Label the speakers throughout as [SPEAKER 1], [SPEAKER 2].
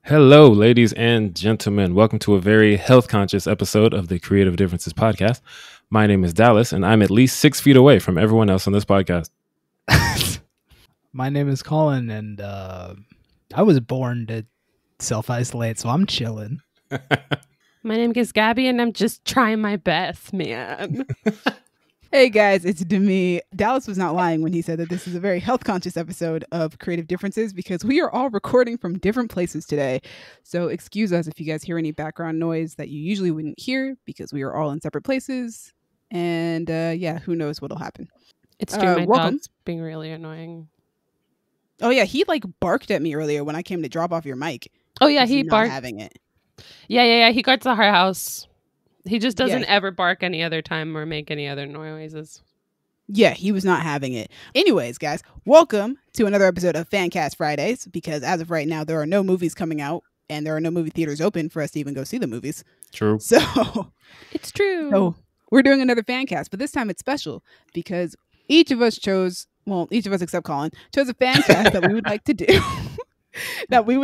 [SPEAKER 1] Hello, ladies and gentlemen. Welcome to a very health conscious episode of the Creative Differences podcast. My name is Dallas, and I'm at least 6 feet away from everyone else on this podcast.
[SPEAKER 2] My name is Colin, and I was born to self-isolate, so I'm chilling.
[SPEAKER 3] My name is Gabby, and I'm just trying my best, man.
[SPEAKER 4] Hey guys, it's Demi. Dallas was not lying when he said that this is a very health conscious episode of Creative Differences because we are all recording from different places today. So excuse us if you guys hear any background noise that you usually wouldn't hear because we are all in separate places. And who knows what'll happen.
[SPEAKER 3] It's true. My
[SPEAKER 4] welcome.
[SPEAKER 3] dog's being really annoying.
[SPEAKER 4] Oh yeah, he barked at me earlier when I came to drop off your mic.
[SPEAKER 3] Oh yeah,
[SPEAKER 4] he
[SPEAKER 3] he barked.
[SPEAKER 4] Having it.
[SPEAKER 3] Yeah. He got to our house. He just doesn't ever bark any other time or make any other noises.
[SPEAKER 4] Yeah, he was not having it. Anyways, guys, welcome to another episode of Fancast Fridays, because as of right now, there are no movies coming out and there are no movie theaters open for us to even go see the movies.
[SPEAKER 1] True.
[SPEAKER 4] So
[SPEAKER 3] it's true.
[SPEAKER 4] So we're doing another Fancast, but this time it's special because each of us except Colin, chose a Fancast that we would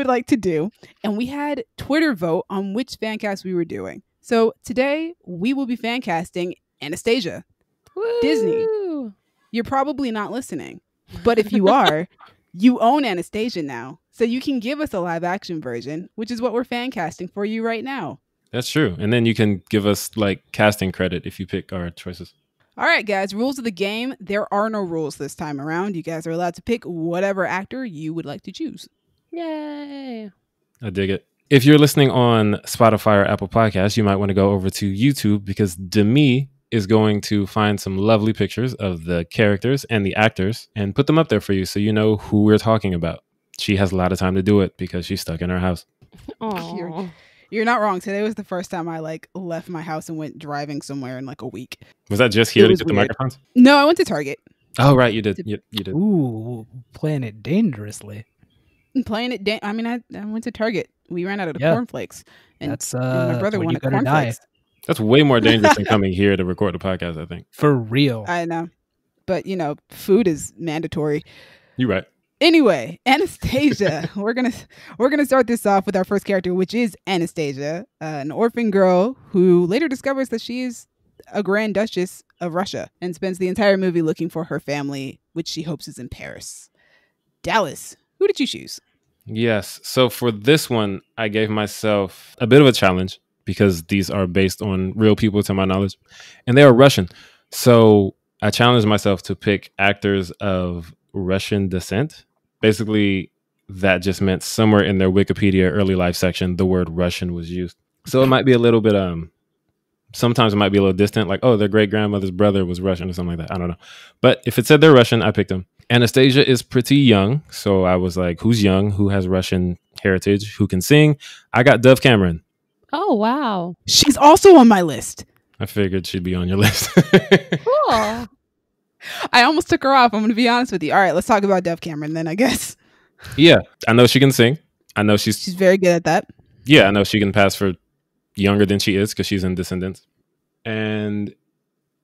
[SPEAKER 4] like to do. And we had Twitter vote on which Fancast we were doing. So today we will be fan casting Anastasia.
[SPEAKER 3] Woo!
[SPEAKER 4] Disney. You're probably not listening, but if you are, you own Anastasia now. So you can give us a live action version, which is what we're fan casting for you right now.
[SPEAKER 1] That's true. And then you can give us casting credit if you pick our choices.
[SPEAKER 4] All right, guys, rules of the game. There are no rules this time around. You guys are allowed to pick whatever actor you would like to choose.
[SPEAKER 3] Yay.
[SPEAKER 1] I dig it. If you're listening on Spotify or Apple Podcasts, you might want to go over to YouTube because Demi is going to find some lovely pictures of the characters and the actors and put them up there for you so you know who we're talking about. She has a lot of time to do it because she's stuck in her house.
[SPEAKER 4] You're not wrong. Today was the first time I left my house and went driving somewhere in a week.
[SPEAKER 1] Was that just here to get the microphones?
[SPEAKER 4] No, I went to Target.
[SPEAKER 1] Oh, right. You did. You did.
[SPEAKER 2] Ooh, playing it dangerously.
[SPEAKER 4] I went to Target. We ran out of the cornflakes. And my brother wanted cornflakes.
[SPEAKER 1] That's way more dangerous than coming here to record the podcast, I think.
[SPEAKER 2] For real.
[SPEAKER 4] I know. But, food is mandatory.
[SPEAKER 1] You're right.
[SPEAKER 4] Anyway, Anastasia. we're gonna start this off with our first character, which is Anastasia, an orphan girl who later discovers that she is a Grand Duchess of Russia and spends the entire movie looking for her family, which she hopes is in Paris. Dallas, who did you choose?
[SPEAKER 1] Yes. So for this one, I gave myself a bit of a challenge because these are based on real people, to my knowledge, and they are Russian. So I challenged myself to pick actors of Russian descent. Basically, that just meant somewhere in their Wikipedia early life section, the word Russian was used. So it might be a little bit, sometimes it might be a little distant, like, oh, their great grandmother's brother was Russian or something like that. I don't know. But if it said they're Russian, I picked them. Anastasia is pretty young. So I was like, who's young? Who has Russian heritage? Who can sing? I got Dove Cameron.
[SPEAKER 3] Oh, wow.
[SPEAKER 4] She's also on my list.
[SPEAKER 1] I figured she'd be on your list.
[SPEAKER 3] Cool.
[SPEAKER 4] I almost took her off. I'm going to be honest with you. All right, let's talk about Dove Cameron then, I guess.
[SPEAKER 1] Yeah, I know she can sing. I know she's
[SPEAKER 4] very good at that.
[SPEAKER 1] Yeah, I know she can pass for younger than she is because she's in Descendants. And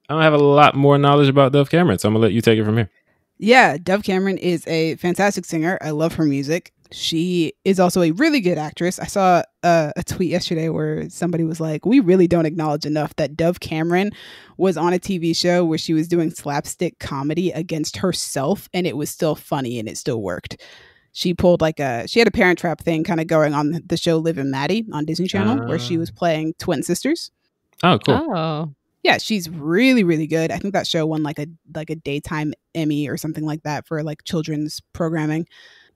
[SPEAKER 1] I don't have a lot more knowledge about Dove Cameron, so I'm going to let you take it from here.
[SPEAKER 4] Yeah, Dove Cameron is a fantastic singer. I love her music. She is also a really good actress. I saw a tweet yesterday where somebody was like, we really don't acknowledge enough that Dove Cameron was on a TV show where she was doing slapstick comedy against herself, and it was still funny and it still worked. She pulled she had a Parent Trap thing kind of going on the show Liv and Maddie on Disney Channel where she was playing twin sisters.
[SPEAKER 1] Oh, cool.
[SPEAKER 3] Oh.
[SPEAKER 4] Yeah, she's really, really good. I think that show won like a daytime Emmy or something like that for children's programming.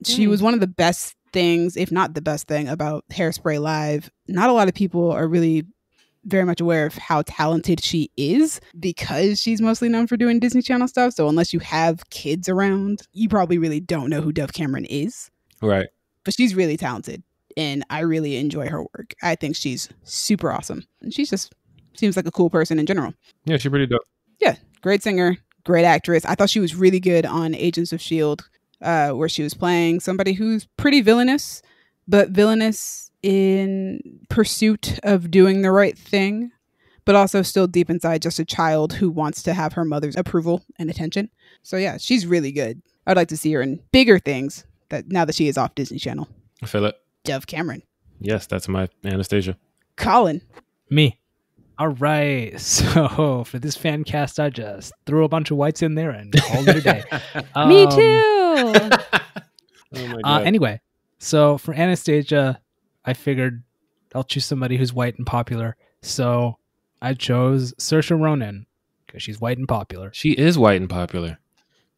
[SPEAKER 4] She was one of the best things, if not the best thing, about Hairspray Live. Not a lot of people are really very much aware of how talented she is because she's mostly known for doing Disney Channel stuff. So unless you have kids around, you probably really don't know who Dove Cameron is.
[SPEAKER 1] Right.
[SPEAKER 4] But she's really talented and I really enjoy her work. I think she's super awesome. And she just seems like a cool person in general.
[SPEAKER 1] Yeah, she's pretty dope.
[SPEAKER 4] Yeah, great singer, great actress. I thought she was really good on Agents of S.H.I.E.L.D., where she was playing somebody who's pretty villainous, but villainous in pursuit of doing the right thing, but also still deep inside just a child who wants to have her mother's approval and attention. So yeah, she's really good. I'd like to see her in bigger things now that she is off Disney Channel.
[SPEAKER 1] I feel it.
[SPEAKER 4] Dove Cameron.
[SPEAKER 1] Yes, that's my Anastasia.
[SPEAKER 4] Colin.
[SPEAKER 2] Me. All right. So for this fan cast, I just threw a bunch of whites in there and called it a day.
[SPEAKER 3] Me too.
[SPEAKER 1] Oh my God.
[SPEAKER 2] Anyway, so for Anastasia, I figured I'll choose somebody who's white and popular. So I chose Saoirse Ronan because she's white and popular.
[SPEAKER 1] She is white and popular.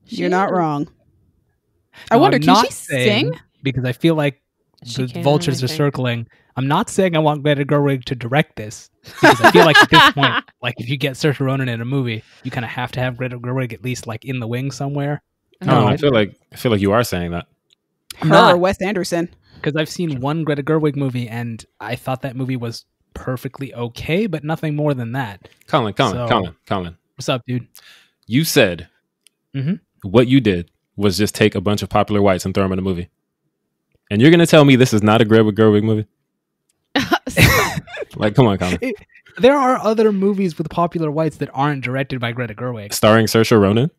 [SPEAKER 4] You're not wrong. I
[SPEAKER 2] Now,
[SPEAKER 4] wonder,
[SPEAKER 2] I'm
[SPEAKER 4] can
[SPEAKER 2] not
[SPEAKER 4] she
[SPEAKER 2] saying,
[SPEAKER 4] sing?
[SPEAKER 2] because I feel like
[SPEAKER 3] She
[SPEAKER 2] the
[SPEAKER 3] can,
[SPEAKER 2] vultures
[SPEAKER 3] I
[SPEAKER 2] are
[SPEAKER 3] think.
[SPEAKER 2] circling. I'm not saying I want Greta Gerwig to direct this, because I feel like at this point, like if you get Saoirse Ronan in a movie, you kind of have to have Greta Gerwig at least like in the wing somewhere.
[SPEAKER 1] No, I
[SPEAKER 2] Um,
[SPEAKER 1] feel like you are saying that.
[SPEAKER 2] I'm
[SPEAKER 4] Her
[SPEAKER 2] not.
[SPEAKER 4] or Wes Anderson?
[SPEAKER 2] Because I've seen one Greta Gerwig movie and I thought that movie was perfectly okay, but nothing more than that.
[SPEAKER 1] Colin.
[SPEAKER 2] What's up, dude?
[SPEAKER 1] You said
[SPEAKER 2] Mhm.
[SPEAKER 1] what you did was just take a bunch of popular whites and throw them in a movie. And you're going to tell me this is not a Greta Gerwig movie? Like, come on, Colin.
[SPEAKER 2] There are other movies with popular whites that aren't directed by Greta Gerwig.
[SPEAKER 1] Starring Saoirse Ronan?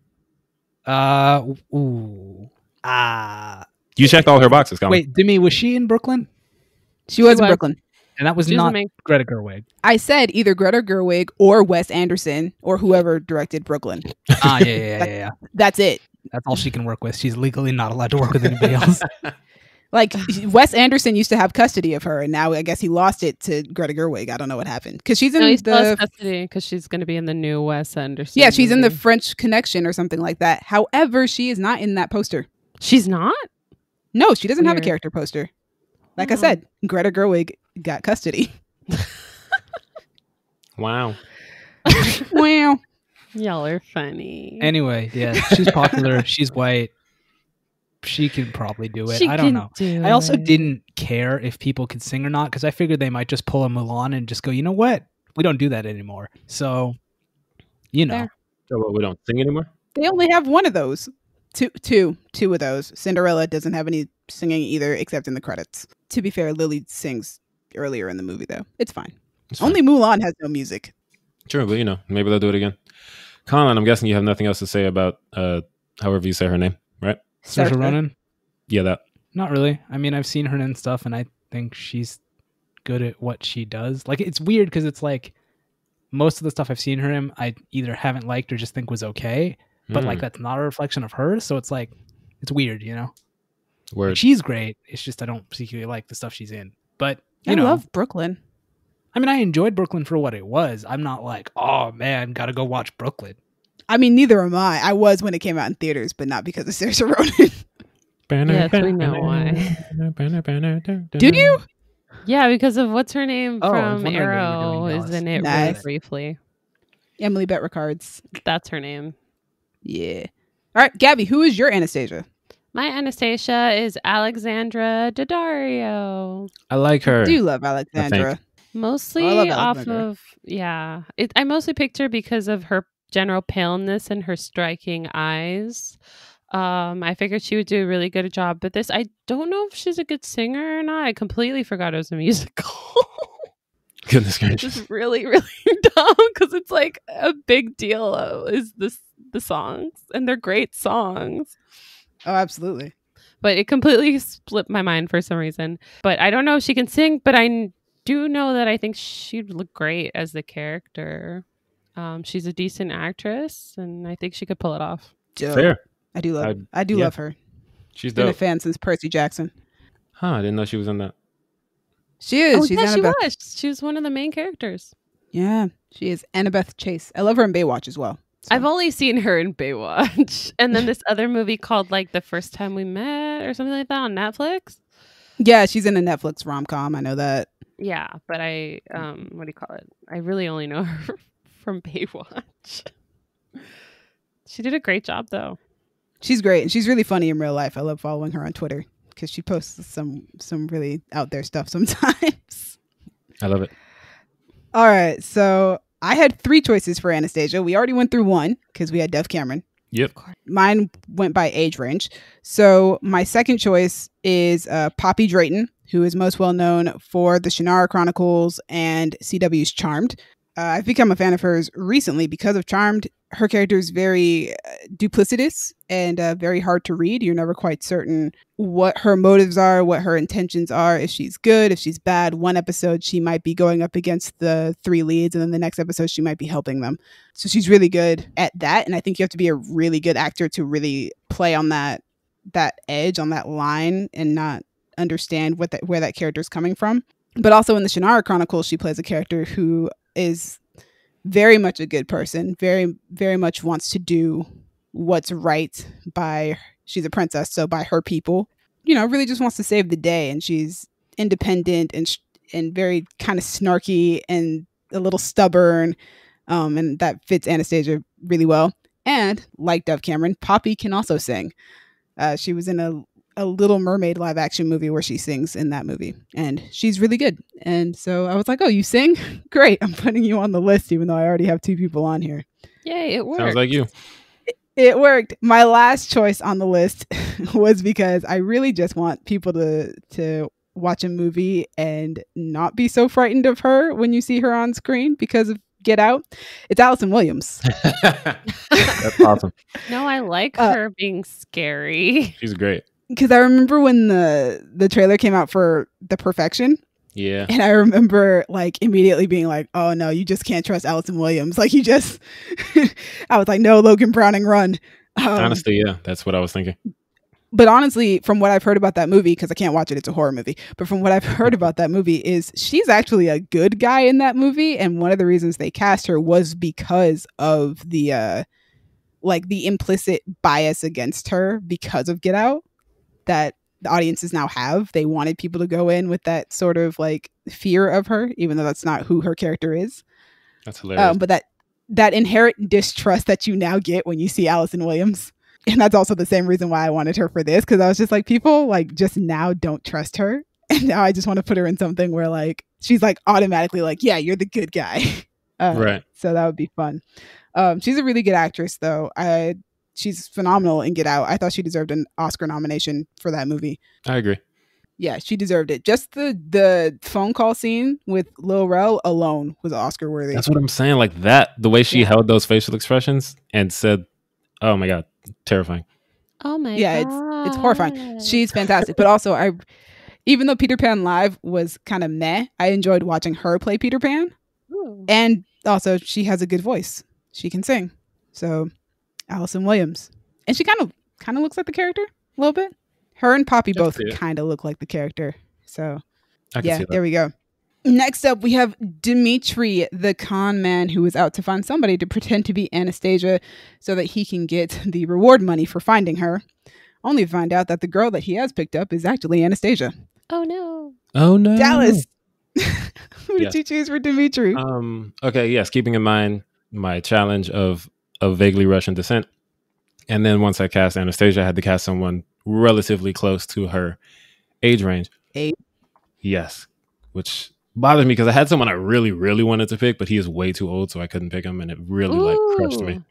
[SPEAKER 1] You checked all her boxes, Colin.
[SPEAKER 2] Wait, Demi, was she in Brooklyn?
[SPEAKER 4] She was in
[SPEAKER 3] was.
[SPEAKER 4] Brooklyn.
[SPEAKER 2] And that was
[SPEAKER 3] She was
[SPEAKER 2] not
[SPEAKER 3] the main-
[SPEAKER 2] Greta Gerwig.
[SPEAKER 4] I said either Greta Gerwig or Wes Anderson or whoever directed Brooklyn.
[SPEAKER 2] Yeah.
[SPEAKER 4] That's it.
[SPEAKER 2] That's all she can work with. She's legally not allowed to work with anybody else.
[SPEAKER 4] Like, Wes Anderson used to have custody of her, and now I guess he lost it to Greta Gerwig. I don't know what happened. Because she's in
[SPEAKER 3] No, he still has
[SPEAKER 4] the...
[SPEAKER 3] custody because she's going to be in the new Wes Anderson.
[SPEAKER 4] Yeah, she's in the
[SPEAKER 3] movie.
[SPEAKER 4] French Connection or something like that. However, she is not in that poster.
[SPEAKER 3] She's not?
[SPEAKER 4] No, she doesn't have a
[SPEAKER 3] Weird.
[SPEAKER 4] character poster. Like I
[SPEAKER 3] Oh.
[SPEAKER 4] said, Greta Gerwig got custody.
[SPEAKER 1] Wow.
[SPEAKER 4] Wow.
[SPEAKER 3] Y'all are funny.
[SPEAKER 2] Anyway, yeah, she's popular. She's white. She can probably do it.
[SPEAKER 3] She
[SPEAKER 2] I don't
[SPEAKER 3] can
[SPEAKER 2] know.
[SPEAKER 3] do
[SPEAKER 2] I also
[SPEAKER 3] it.
[SPEAKER 2] didn't care if people could sing or not because I figured they might just pull a Mulan and just go, you know what? We don't do that anymore. So, you know.
[SPEAKER 3] Fair.
[SPEAKER 1] So what, we don't sing anymore?
[SPEAKER 4] They only have one of those. Two of those. Cinderella doesn't have any singing either, except in the credits. To be fair, Lily sings earlier in the movie, though. It's fine.
[SPEAKER 1] It's fine.
[SPEAKER 4] Only Mulan has no music.
[SPEAKER 1] True, but maybe they'll do it again. Colin, I'm guessing you have nothing else to say about however you say her name, right?
[SPEAKER 2] Saoirse Ronan?
[SPEAKER 1] Yeah, that.
[SPEAKER 2] Not really. I mean, I've seen her in stuff and I think she's good at what she does. Like, it's weird because it's like most of the stuff I've seen her in, I either haven't liked or just think was okay. But like, that's not a reflection of her. So it's like, it's weird, you know?
[SPEAKER 1] Word.
[SPEAKER 2] Like, she's great. It's just I don't particularly like the stuff she's in. But, you
[SPEAKER 4] I
[SPEAKER 2] know.
[SPEAKER 4] love Brooklyn.
[SPEAKER 2] I mean, I enjoyed Brooklyn for what it was. I'm not like, oh man, gotta go watch Brooklyn.
[SPEAKER 4] I mean, neither am I. I was when it came out in theaters, but not because of Saoirse Ronan.
[SPEAKER 3] Yes, we know why.
[SPEAKER 4] Did you?
[SPEAKER 3] Yeah, because of what's her name
[SPEAKER 2] Oh, I was
[SPEAKER 3] from
[SPEAKER 2] wondering what you were
[SPEAKER 3] Arrow
[SPEAKER 2] doing,
[SPEAKER 3] is in
[SPEAKER 2] Dallas.
[SPEAKER 3] it
[SPEAKER 4] Nice.
[SPEAKER 3] really briefly.
[SPEAKER 4] Emily Bett Rickards.
[SPEAKER 3] That's her name.
[SPEAKER 4] Yeah. All right, Gabby, who is your Anastasia?
[SPEAKER 3] My Anastasia is Alexandra Daddario.
[SPEAKER 1] I like her.
[SPEAKER 4] I do love Alexandra.
[SPEAKER 3] Mostly
[SPEAKER 4] I love
[SPEAKER 3] off
[SPEAKER 4] Alexandra.
[SPEAKER 3] of, yeah. I mostly picked her because of her general paleness and her striking eyes. I figured she would do a really good job at this. I don't know if she's a good singer or not. I completely forgot it was a musical.
[SPEAKER 1] Goodness
[SPEAKER 3] Which
[SPEAKER 1] gracious.
[SPEAKER 3] is really, really dumb because it's like a big deal is the songs, and they're great songs.
[SPEAKER 4] Oh, absolutely.
[SPEAKER 3] But it completely split my mind for some reason. But I don't know if she can sing, but I do know that I think she'd look great as the character. She's a decent actress, and I think she could pull it off.
[SPEAKER 4] Dope.
[SPEAKER 1] Fair.
[SPEAKER 4] I do love.
[SPEAKER 1] I-
[SPEAKER 4] I do
[SPEAKER 1] yeah.
[SPEAKER 4] love her.
[SPEAKER 1] She's
[SPEAKER 4] Been a
[SPEAKER 1] dope.
[SPEAKER 4] fan since Percy Jackson.
[SPEAKER 1] Huh, I didn't know she was in that.
[SPEAKER 4] She is.
[SPEAKER 3] Oh,
[SPEAKER 4] She's
[SPEAKER 3] yeah, she
[SPEAKER 4] Annabeth.
[SPEAKER 3] was. She was one of the main characters.
[SPEAKER 4] Yeah, she is Annabeth Chase. I love her in Baywatch as well. So.
[SPEAKER 3] I've only seen her in Baywatch. And then this other movie called like The First Time We Met or something like that on Netflix.
[SPEAKER 4] Yeah, she's in a Netflix rom-com. I know that.
[SPEAKER 3] Yeah, but I what do you call it? I really only know her from Baywatch. She did a great job though.
[SPEAKER 4] She's great, and she's really funny in real life. I love following her on Twitter because she posts some really out there stuff sometimes.
[SPEAKER 1] I love it.
[SPEAKER 4] All right, so I had 3 choices for Anastasia. We already went through one because we had Dev Cameron.
[SPEAKER 1] Yep.
[SPEAKER 4] Mine went by age range. So my second choice is Poppy Drayton, who is most well known for the Shannara Chronicles and CW's Charmed. I've become a fan of hers recently because of Charmed. her character is very duplicitous and very hard to read. You're never quite certain what her motives are, what her intentions are, if she's good, if she's bad. One episode, she might be going up against the 3 leads, and then the next episode, she might be helping them. So she's really good at that. And I think you have to be a really good actor to really play on that edge, on that line, and not understand where that character is coming from. But also in the Shannara Chronicles, she plays a character who is very much a good person, very, very much wants to do what's right she's a princess, so by her people, really just wants to save the day. And she's independent and very kind of snarky and a little stubborn. And that fits Anastasia really well. And like Dove Cameron, Poppy can also sing. She was in a Little Mermaid live action movie where she sings in that movie, and she's really good. And so I was like, oh, you sing? Great. I'm putting you on the list, even though I already have 2 people on here.
[SPEAKER 3] Yay, it worked.
[SPEAKER 1] Sounds like you.
[SPEAKER 4] It worked. My last choice on the list was because I really just want people to watch a movie and not be so frightened of her when you see her on screen because of Get Out. It's Allison Williams.
[SPEAKER 1] That's awesome.
[SPEAKER 3] No, I like her being scary.
[SPEAKER 1] She's great.
[SPEAKER 4] Because I remember when the trailer came out for The Perfection.
[SPEAKER 1] Yeah.
[SPEAKER 4] And I remember like immediately being like, oh no, you just can't trust Allison Williams. Like you just, I was like, no, Logan Browning, run.
[SPEAKER 1] Honestly, yeah, that's what I was thinking.
[SPEAKER 4] But honestly, from what I've heard about that movie, because I can't watch it, it's a horror movie. But from what I've heard about that movie is she's actually a good guy in that movie. And one of the reasons they cast her was because of the implicit bias against her because of Get Out that the audiences now have. They wanted people to go in with that sort of like fear of her, even though that's not who her character is.
[SPEAKER 1] That's hilarious.
[SPEAKER 4] But that inherent distrust that you now get when you see Allison Williams. And that's also the same reason why I wanted her for this, because I was just like, people like just now don't trust her. And now I just want to put her in something where like she's like automatically like, yeah, you're the good guy.
[SPEAKER 1] Right.
[SPEAKER 4] So that would be fun. She's a really good actress, though. She's phenomenal in Get Out. I thought she deserved an Oscar nomination for that movie.
[SPEAKER 1] I agree.
[SPEAKER 4] Yeah, she deserved it. Just the phone call scene with Lil Rel alone was Oscar worthy.
[SPEAKER 1] That's what I'm saying. Like that, the way she held those facial expressions and said, "Oh my god, terrifying."
[SPEAKER 3] Oh my god.
[SPEAKER 4] Yeah, it's horrifying. She's fantastic. But also, even though Peter Pan Live was kind of meh, I enjoyed watching her play Peter Pan.
[SPEAKER 3] Ooh.
[SPEAKER 4] And also, she has a good voice. She can sing. So, Allison Williams. And she kind of looks like the character a little bit. Her and Poppy both kind of look like the character. So, yeah, there we go. Next up, we have Dimitri, the con man who is out to find somebody to pretend to be Anastasia so that he can get the reward money for finding her. Only to find out that the girl that he has picked up is actually Anastasia.
[SPEAKER 3] Oh, no.
[SPEAKER 1] Oh, no.
[SPEAKER 4] Dallas. Who did you choose for Dimitri?
[SPEAKER 1] Okay, yes. Keeping in mind my challenge of vaguely Russian descent. And then once I cast Anastasia, I had to cast someone relatively close to her age range. Yes. Which bothers me because I had someone I really, really wanted to pick, but he is way too old, so I couldn't pick him, and it really crushed me.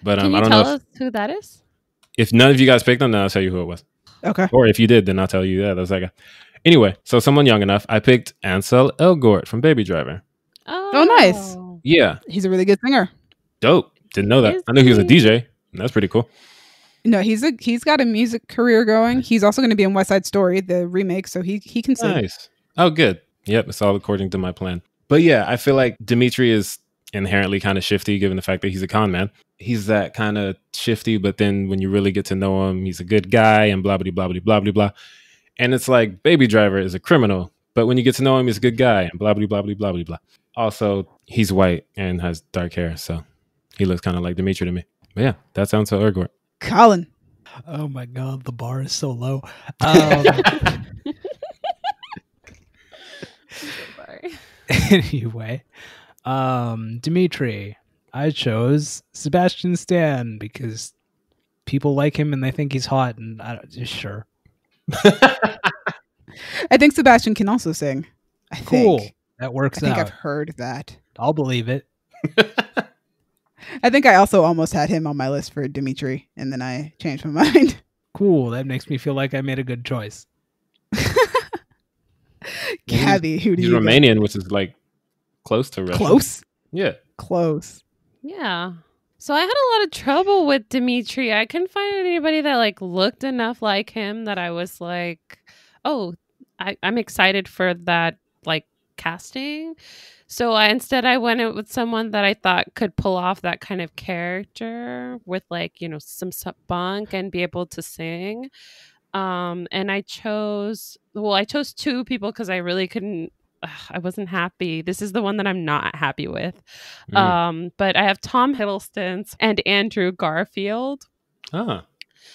[SPEAKER 1] But
[SPEAKER 3] Can you
[SPEAKER 1] I don't
[SPEAKER 3] tell
[SPEAKER 1] know
[SPEAKER 3] us who that is?
[SPEAKER 1] if none of you guys picked him, then I'll tell you who it was.
[SPEAKER 4] Okay.
[SPEAKER 1] Or if you did, then I'll tell you, that was that guy. Anyway, so someone young enough, I picked Ansel Elgort from Baby Driver.
[SPEAKER 4] Oh, nice.
[SPEAKER 1] Yeah.
[SPEAKER 4] He's a really good singer.
[SPEAKER 1] Dope. Didn't know that. I knew he was a DJ. That's pretty cool.
[SPEAKER 4] No, he's got a music career going. He's also going to be in West Side Story, the remake, so he can sing.
[SPEAKER 1] Nice. Oh, good. Yep, it's all according to my plan. But yeah, I feel like Dimitri is inherently kind of shifty, given the fact that he's a con man. He's that kind of shifty, but then when you really get to know him, he's a good guy and blah, blah, blah, blah, blah, blah, blah. And it's like Baby Driver is a criminal, but when you get to know him, he's a good guy and blah, blah, blah, blah, blah, blah, blah. Also, he's white and has dark hair, so he looks kind of like Dimitri to me. But yeah, that sounds so Elgort.
[SPEAKER 4] Colin.
[SPEAKER 2] Oh my god, the bar is so low. Anyway, Dimitri, I chose Sebastian Stan because people like him and they think he's hot, and sure.
[SPEAKER 4] I think Sebastian can also sing.
[SPEAKER 2] Cool. That works out.
[SPEAKER 4] I think I've heard that.
[SPEAKER 2] I'll believe it.
[SPEAKER 4] I think I also almost had him on my list for Dimitri, and then I changed my mind.
[SPEAKER 2] Cool. That makes me feel like I made a good choice.
[SPEAKER 4] Gabby, who do
[SPEAKER 1] you? He's Romanian, which is like close to Russian.
[SPEAKER 4] Close?
[SPEAKER 1] Yeah.
[SPEAKER 4] Close.
[SPEAKER 3] Yeah. So I had a lot of trouble with Dimitri. I couldn't find anybody that like looked enough like him that I was like, oh, I'm excited for that like casting. So instead I went with someone that I thought could pull off that kind of character with like, you know, some bunk and be able to sing. And I chose two people because I really couldn't. I wasn't happy. This is the one that I'm not happy with. But I have Tom Hiddleston and Andrew Garfield.
[SPEAKER 1] Ah.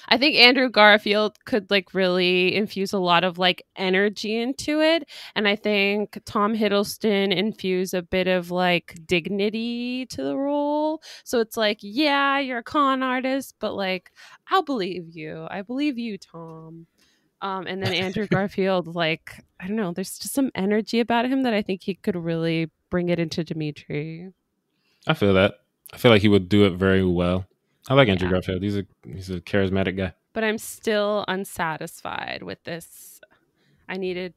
[SPEAKER 3] I think Andrew Garfield could like really infuse a lot of like energy into it. And I think Tom Hiddleston infused a bit of like dignity to the role. So it's like, yeah, you're a con artist, but like, I'll believe you. I believe you, Tom. And then Andrew Garfield, like, I don't know, there's just some energy about him that I think he could really bring it into Dimitri.
[SPEAKER 1] I feel that. I feel like he would do it very well. I like Andrew Garfield. He's a charismatic guy.
[SPEAKER 3] But I'm still unsatisfied with this. I needed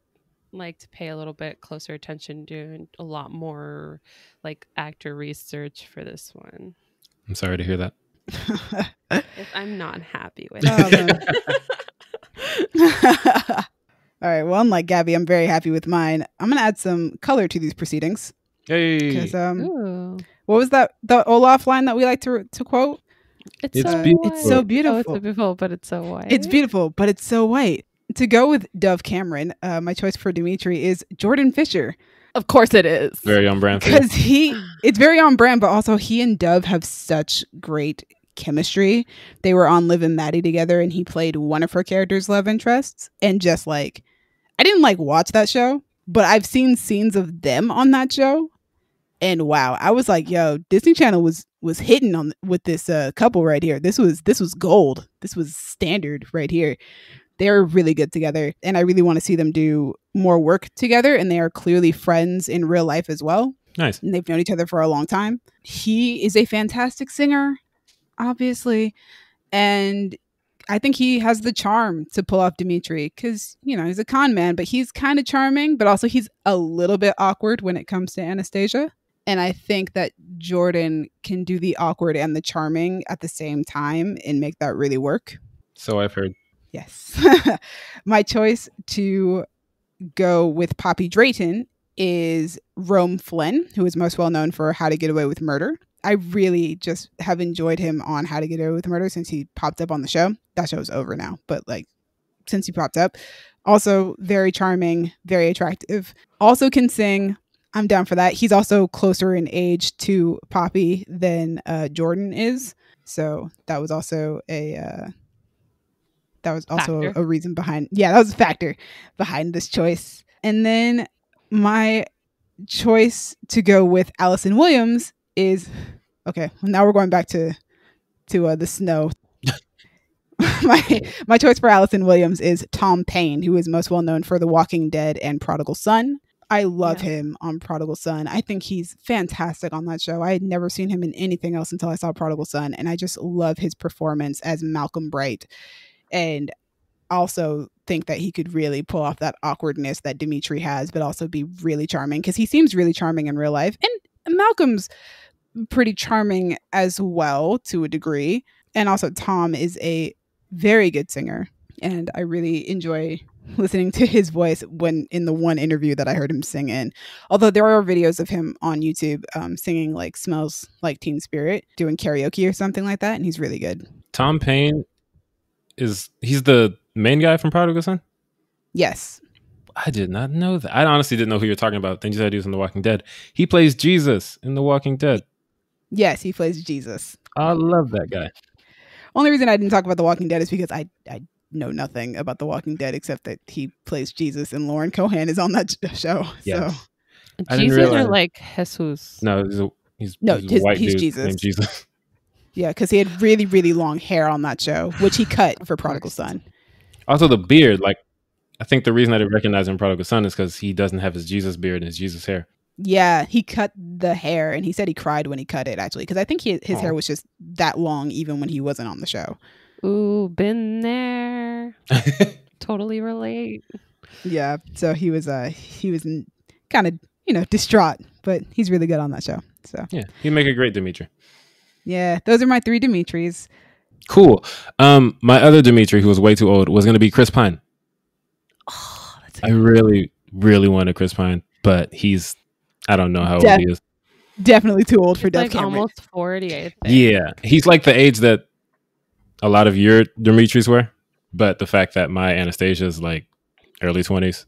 [SPEAKER 3] like to pay a little bit closer attention, doing a lot more like actor research for this one.
[SPEAKER 1] I'm sorry to hear that.
[SPEAKER 3] I'm not happy with it.
[SPEAKER 4] All right. Well, unlike Gabby, I'm very happy with mine. I'm going to add some color to these proceedings.
[SPEAKER 1] Hey.
[SPEAKER 4] Because what was that? The Olaf line that we like to quote?
[SPEAKER 3] It's so
[SPEAKER 1] beautiful.
[SPEAKER 4] It's so beautiful.
[SPEAKER 3] Oh, it's so beautiful, but it's so white.
[SPEAKER 4] It's beautiful, but it's so white. To go with Dove Cameron, my choice for Dimitri is Jordan Fisher.
[SPEAKER 3] Of course it is.
[SPEAKER 1] Very on brand.
[SPEAKER 4] Because it's very on brand, but also he and Dove have such great chemistry. They were on Liv and Maddie together, and he played one of her character's love interests. And just like, I didn't like watch that show, but I've seen scenes of them on that show. And wow, I was like, yo, Disney Channel was hitting on with this couple right here. This was gold. This was standard right here. They're really good together, and I really want to see them do more work together. And they are clearly friends in real life as well.
[SPEAKER 1] Nice.
[SPEAKER 4] And they've known each other for a long time. He is a fantastic singer, obviously, and I think he has the charm to pull off Dimitri because, you know, he's a con man, but he's kind of charming, but also he's a little bit awkward when it comes to Anastasia. And I think that Jordan can do the awkward and the charming at the same time and make that really work.
[SPEAKER 1] So I've heard.
[SPEAKER 4] Yes. My choice to go with Poppy Drayton is Rome Flynn, who is most well known for How to Get Away with Murder. I really just have enjoyed him on How to Get Away with Murder since he popped up on the show. That show's over now, but like since he popped up. Also very charming, very attractive. Also can sing. I'm down for that. He's also closer in age to Poppy than Jordan is. So that was also a reason behind. Yeah, that was a factor behind this choice. And then my choice to go with Allison Williams is okay. Well, now we're going back to the snow. My choice for Allison Williams is Tom Paine, who is most well known for The Walking Dead and Prodigal Son. I love him on Prodigal Son. I think he's fantastic on that show. I had never seen him in anything else until I saw Prodigal Son, and I just love his performance as Malcolm Bright. And also think that he could really pull off that awkwardness that Dimitri has, but also be really charming because he seems really charming in real life. And Malcolm's pretty charming as well to a degree. And also Tom is a very good singer. And I really enjoy listening to his voice when in the one interview that I heard him sing in. Although there are videos of him on YouTube singing like Smells Like Teen Spirit, doing karaoke or something like that. And he's really good.
[SPEAKER 1] Tom Paine he's the main guy from Prodigal Son?
[SPEAKER 4] Yes.
[SPEAKER 1] I did not know that. I honestly didn't know who you're talking about. Then you said he was in The Walking Dead. He plays Jesus in The Walking Dead.
[SPEAKER 4] Yes, he plays Jesus.
[SPEAKER 1] I love that guy.
[SPEAKER 4] Only reason I didn't talk about The Walking Dead is because I know nothing about The Walking Dead except that he plays Jesus and Lauren Cohan is on that show.
[SPEAKER 1] Yes.
[SPEAKER 4] So
[SPEAKER 3] Jesus or like Jesus?
[SPEAKER 1] No, he's a white dude
[SPEAKER 4] Jesus.
[SPEAKER 1] named Jesus.
[SPEAKER 4] Yeah, because he had really, really long hair on that show, which he cut for Prodigal Son.
[SPEAKER 1] Also, the beard. Like, I think the reason I didn't recognize him in Prodigal Son is because he doesn't have his Jesus beard and his Jesus hair.
[SPEAKER 4] Yeah, he cut the hair, and he said he cried when he cut it, actually, because I think his hair was just that long even when he wasn't on the show.
[SPEAKER 3] Ooh, been there. Totally relate.
[SPEAKER 4] Yeah, so he was kind of distraught, but he's really good on that show. So
[SPEAKER 1] yeah, he'd make a great Dimitri.
[SPEAKER 4] Yeah, those are my 3 Dimitris.
[SPEAKER 1] Cool. My other Dimitri, who was way too old, was going to be Chris Pine.
[SPEAKER 3] Oh, that's
[SPEAKER 1] I really, really wanted Chris Pine, but I don't know how old he is.
[SPEAKER 4] Definitely too old for
[SPEAKER 3] He's
[SPEAKER 4] Dove
[SPEAKER 3] like
[SPEAKER 4] Cameron.
[SPEAKER 3] almost 40, I think.
[SPEAKER 1] Yeah, he's like the age that a lot of your Dimitris were, but the fact that my Anastasia is like early 20s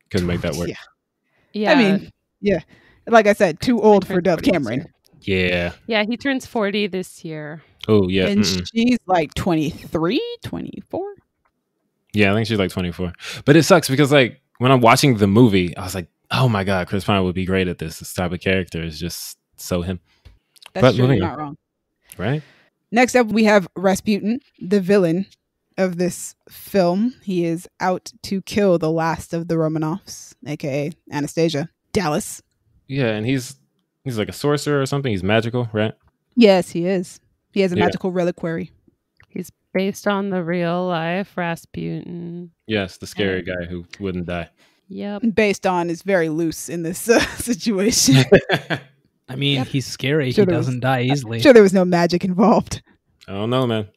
[SPEAKER 1] couldn't make that work.
[SPEAKER 4] Yeah.
[SPEAKER 3] Yeah.
[SPEAKER 4] I mean, yeah. Like I said, too old for
[SPEAKER 3] turned
[SPEAKER 4] Dove
[SPEAKER 3] 40 this
[SPEAKER 4] Cameron.
[SPEAKER 3] year.
[SPEAKER 1] Yeah.
[SPEAKER 3] Yeah, he turns 40 this year.
[SPEAKER 1] Oh, yeah.
[SPEAKER 4] And she's like 23, 24.
[SPEAKER 1] Yeah, I think she's like 24. But it sucks because like when I'm watching the movie, I was like, oh my God, Chris Pine would be great at this. This type of character is just so him.
[SPEAKER 4] That's true.
[SPEAKER 1] moving
[SPEAKER 4] You're
[SPEAKER 1] on.
[SPEAKER 4] not wrong.
[SPEAKER 1] Right?
[SPEAKER 4] Next up, we have Rasputin, the villain of this film. He is out to kill the last of the Romanovs, aka Anastasia. Dallas.
[SPEAKER 1] Yeah, and he's like a sorcerer or something. He's magical, right?
[SPEAKER 4] Yes, he is. He has a
[SPEAKER 1] Yeah.
[SPEAKER 4] magical reliquary.
[SPEAKER 3] He's based on the real life Rasputin.
[SPEAKER 1] Yes, the scary guy who wouldn't die.
[SPEAKER 3] Yep.
[SPEAKER 4] Based on is very loose in this situation.
[SPEAKER 2] I mean, he's scary.
[SPEAKER 4] Sure
[SPEAKER 2] He
[SPEAKER 4] there was-
[SPEAKER 2] doesn't die easily.
[SPEAKER 4] Sure, there was no magic involved.
[SPEAKER 1] I don't know, man.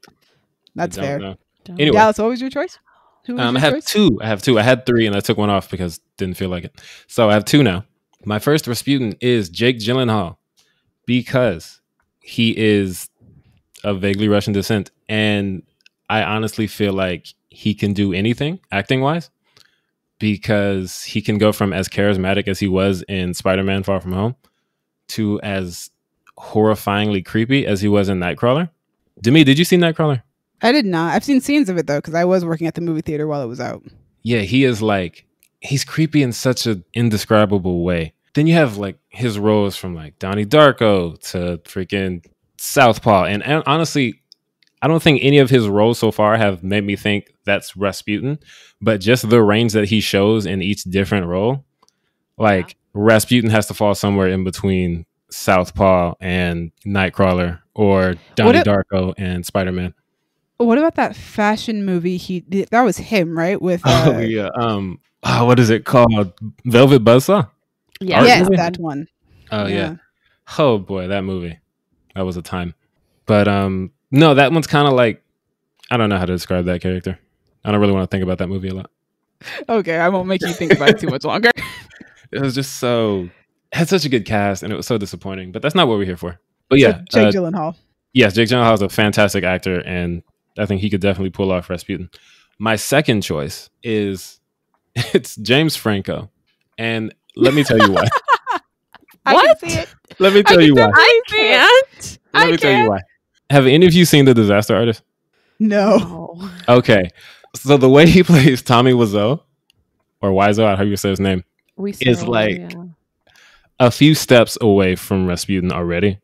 [SPEAKER 4] That's
[SPEAKER 1] I don't
[SPEAKER 4] fair.
[SPEAKER 1] know.
[SPEAKER 3] Don't-
[SPEAKER 1] Anyway.
[SPEAKER 4] Dallas, what was your choice? Who was
[SPEAKER 1] I
[SPEAKER 4] your
[SPEAKER 1] have
[SPEAKER 4] choice?
[SPEAKER 1] two. I have two. I had 3 and I took one off because didn't feel like it. So I have 2 now. My first Rasputin is Jake Gyllenhaal because he is of vaguely Russian descent, and I honestly feel like he can do anything acting wise because he can go from as charismatic as he was in Spider-Man: Far From Home to as horrifyingly creepy as he was in Nightcrawler. Demi, did you see Nightcrawler?
[SPEAKER 4] I did not. I've seen scenes of it though, because I was working at the movie theater while it was out.
[SPEAKER 1] Yeah, he is like, he's creepy in such an indescribable way. Then you have like his roles from like Donnie Darko to freaking Southpaw. And honestly, I don't think any of his roles so far have made me think that's Rasputin, but just the range that he shows in each different role, like Rasputin has to fall somewhere in between Southpaw and Nightcrawler or Donnie Darko and Spider-Man.
[SPEAKER 4] What about that fashion movie he did? That was him, right? With
[SPEAKER 1] Oh yeah. What is it called? Velvet Buzzsaw?
[SPEAKER 3] Yeah.
[SPEAKER 4] yes,
[SPEAKER 1] movie?
[SPEAKER 4] that one.
[SPEAKER 1] Oh yeah. Oh boy, that movie. That was a time. But no, that one's kind of like, I don't know how to describe that character. I don't really want to think about that movie a lot.
[SPEAKER 4] Okay, I won't make you think about it too much longer.
[SPEAKER 1] It was just it had such a good cast and it was so disappointing, but that's not what we're here for. But yeah,
[SPEAKER 4] Jake Gyllenhaal.
[SPEAKER 1] yes, Jake Gyllenhaal is a fantastic actor and I think he could definitely pull off Rasputin. My second choice is it's James Franco. And let me tell you why.
[SPEAKER 4] I can see it.
[SPEAKER 1] Let me tell you why.
[SPEAKER 3] I can't.
[SPEAKER 1] Let me tell you why. Have any of you seen The Disaster Artist?
[SPEAKER 4] No.
[SPEAKER 3] Oh.
[SPEAKER 1] Okay. So the way he plays Tommy Wiseau, or Wiseau, how you say his name,
[SPEAKER 3] We
[SPEAKER 1] is
[SPEAKER 3] saw,
[SPEAKER 1] like
[SPEAKER 3] yeah.
[SPEAKER 1] a few steps away from Rasputin already.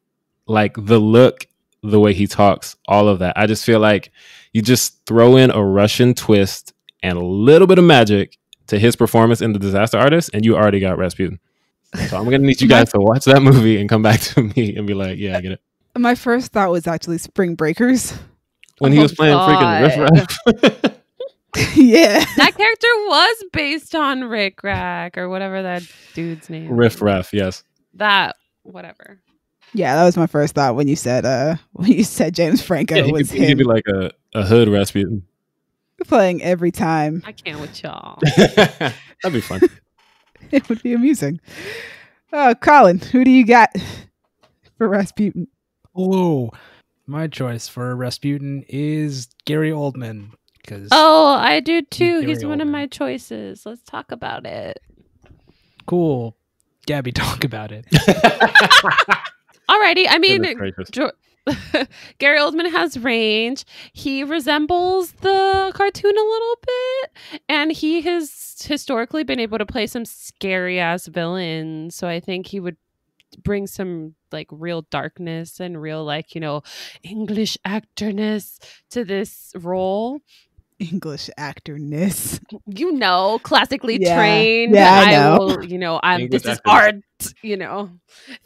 [SPEAKER 1] Like the look, the way he talks, all of that. I just feel like you just throw in a Russian twist and a little bit of magic to his performance in The Disaster Artist, and you already got Rasputin. So I'm going to need you guys to watch that movie and come back to me and be like, yeah, I get it.
[SPEAKER 4] My first thought was actually Spring Breakers.
[SPEAKER 1] When he
[SPEAKER 3] Oh,
[SPEAKER 1] was playing freaking Riff Raff.
[SPEAKER 4] Yeah.
[SPEAKER 3] That character was based on Rick Rack or whatever that dude's name.
[SPEAKER 1] Riff Raff, yes.
[SPEAKER 3] That whatever.
[SPEAKER 4] Yeah, that was my first thought when you said James Franco
[SPEAKER 1] Yeah, he
[SPEAKER 4] was
[SPEAKER 1] could, he'd
[SPEAKER 4] him
[SPEAKER 1] be like a hood Rasputin.
[SPEAKER 4] playing every time.
[SPEAKER 3] I can't with y'all.
[SPEAKER 1] That'd be fun.
[SPEAKER 4] It would be amusing. Colin, who do you got for Rasputin?
[SPEAKER 2] Whoa. My choice for Rasputin is Gary Oldman. Because
[SPEAKER 3] Oh, I do too.
[SPEAKER 2] Very
[SPEAKER 3] He's one of
[SPEAKER 2] old.
[SPEAKER 3] my choices. Let's talk about it.
[SPEAKER 2] cool. Gabby, talk about it.
[SPEAKER 3] Alrighty. I mean,
[SPEAKER 1] Goodness gracious.
[SPEAKER 3] Gary Oldman has range. He resembles the cartoon a little bit, and he has historically been able to play some scary ass villains. So I think he would bring some like real darkness and real like English actorness to this role.
[SPEAKER 4] English actorness.
[SPEAKER 3] Classically
[SPEAKER 4] Yeah.
[SPEAKER 3] trained.
[SPEAKER 4] Yeah, I know.
[SPEAKER 3] will. I'm.
[SPEAKER 1] English
[SPEAKER 3] This is
[SPEAKER 1] actors.
[SPEAKER 3] art.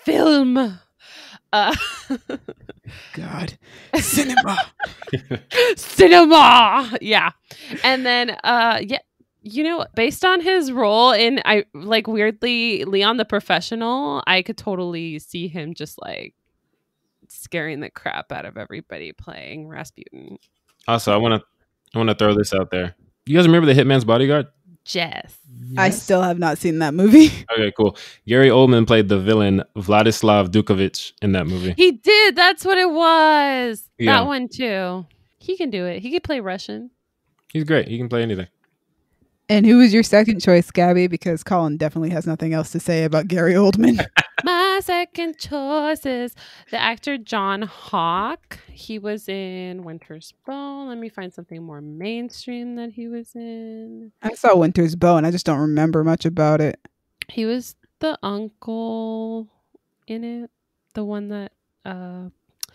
[SPEAKER 3] Film.
[SPEAKER 4] God. Cinema.
[SPEAKER 3] Cinema. Yeah. And then based on his role in weirdly Leon the Professional, I could totally see him just like scaring the crap out of everybody playing Rasputin.
[SPEAKER 1] Also, I want to throw this out there. You guys remember The Hitman's Bodyguard?
[SPEAKER 3] Jess.
[SPEAKER 4] I still have not seen that movie.
[SPEAKER 1] Okay, cool. Gary Oldman played the villain Vladislav Dukovic in that movie.
[SPEAKER 3] He did. That's what it was.
[SPEAKER 1] Yeah.
[SPEAKER 3] That one too. He can do it. He could play Russian.
[SPEAKER 1] He's great. He can play anything.
[SPEAKER 4] And who was your second choice, Gabby? Because Colin definitely has nothing else to say about Gary Oldman.
[SPEAKER 3] My second choice is the actor John Hawke. He was in Winter's Bone. Let me find something more mainstream that he was in.
[SPEAKER 4] I saw Winter's Bone. I just don't remember much about it.
[SPEAKER 3] He was the uncle in it. The one that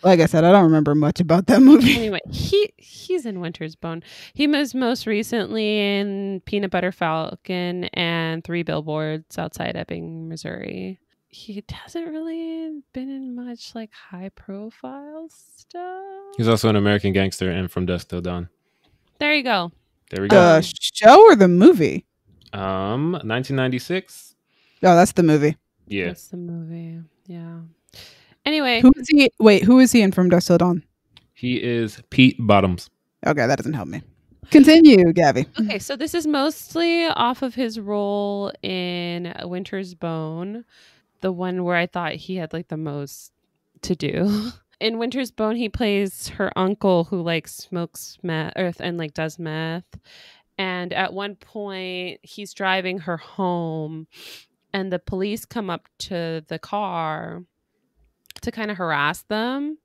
[SPEAKER 4] like I said, I don't remember much about that movie.
[SPEAKER 3] anyway, he's in Winter's Bone. He was most recently in Peanut Butter Falcon and 3 Billboards Outside Ebbing, Missouri. He hasn't really been in much like high profile stuff.
[SPEAKER 1] He's also an American Gangster and From Dusk Till Dawn.
[SPEAKER 3] There you go.
[SPEAKER 1] There we go.
[SPEAKER 4] The show or the movie?
[SPEAKER 1] 1996.
[SPEAKER 4] Oh, that's the movie.
[SPEAKER 1] Yeah.
[SPEAKER 3] That's the movie. Yeah. Anyway.
[SPEAKER 4] Who is he? Wait, who is he in From Dusk Till Dawn?
[SPEAKER 1] He is Pete Bottoms.
[SPEAKER 4] Okay, that doesn't help me. Continue, Gabby.
[SPEAKER 3] Okay, so this is mostly off of his role in Winter's Bone, the one where I thought he had like the most to do. In Winter's Bone, he plays her uncle who like smokes meth and like does meth. And at one point, he's driving her home, and the police come up to the car to kind of harass them.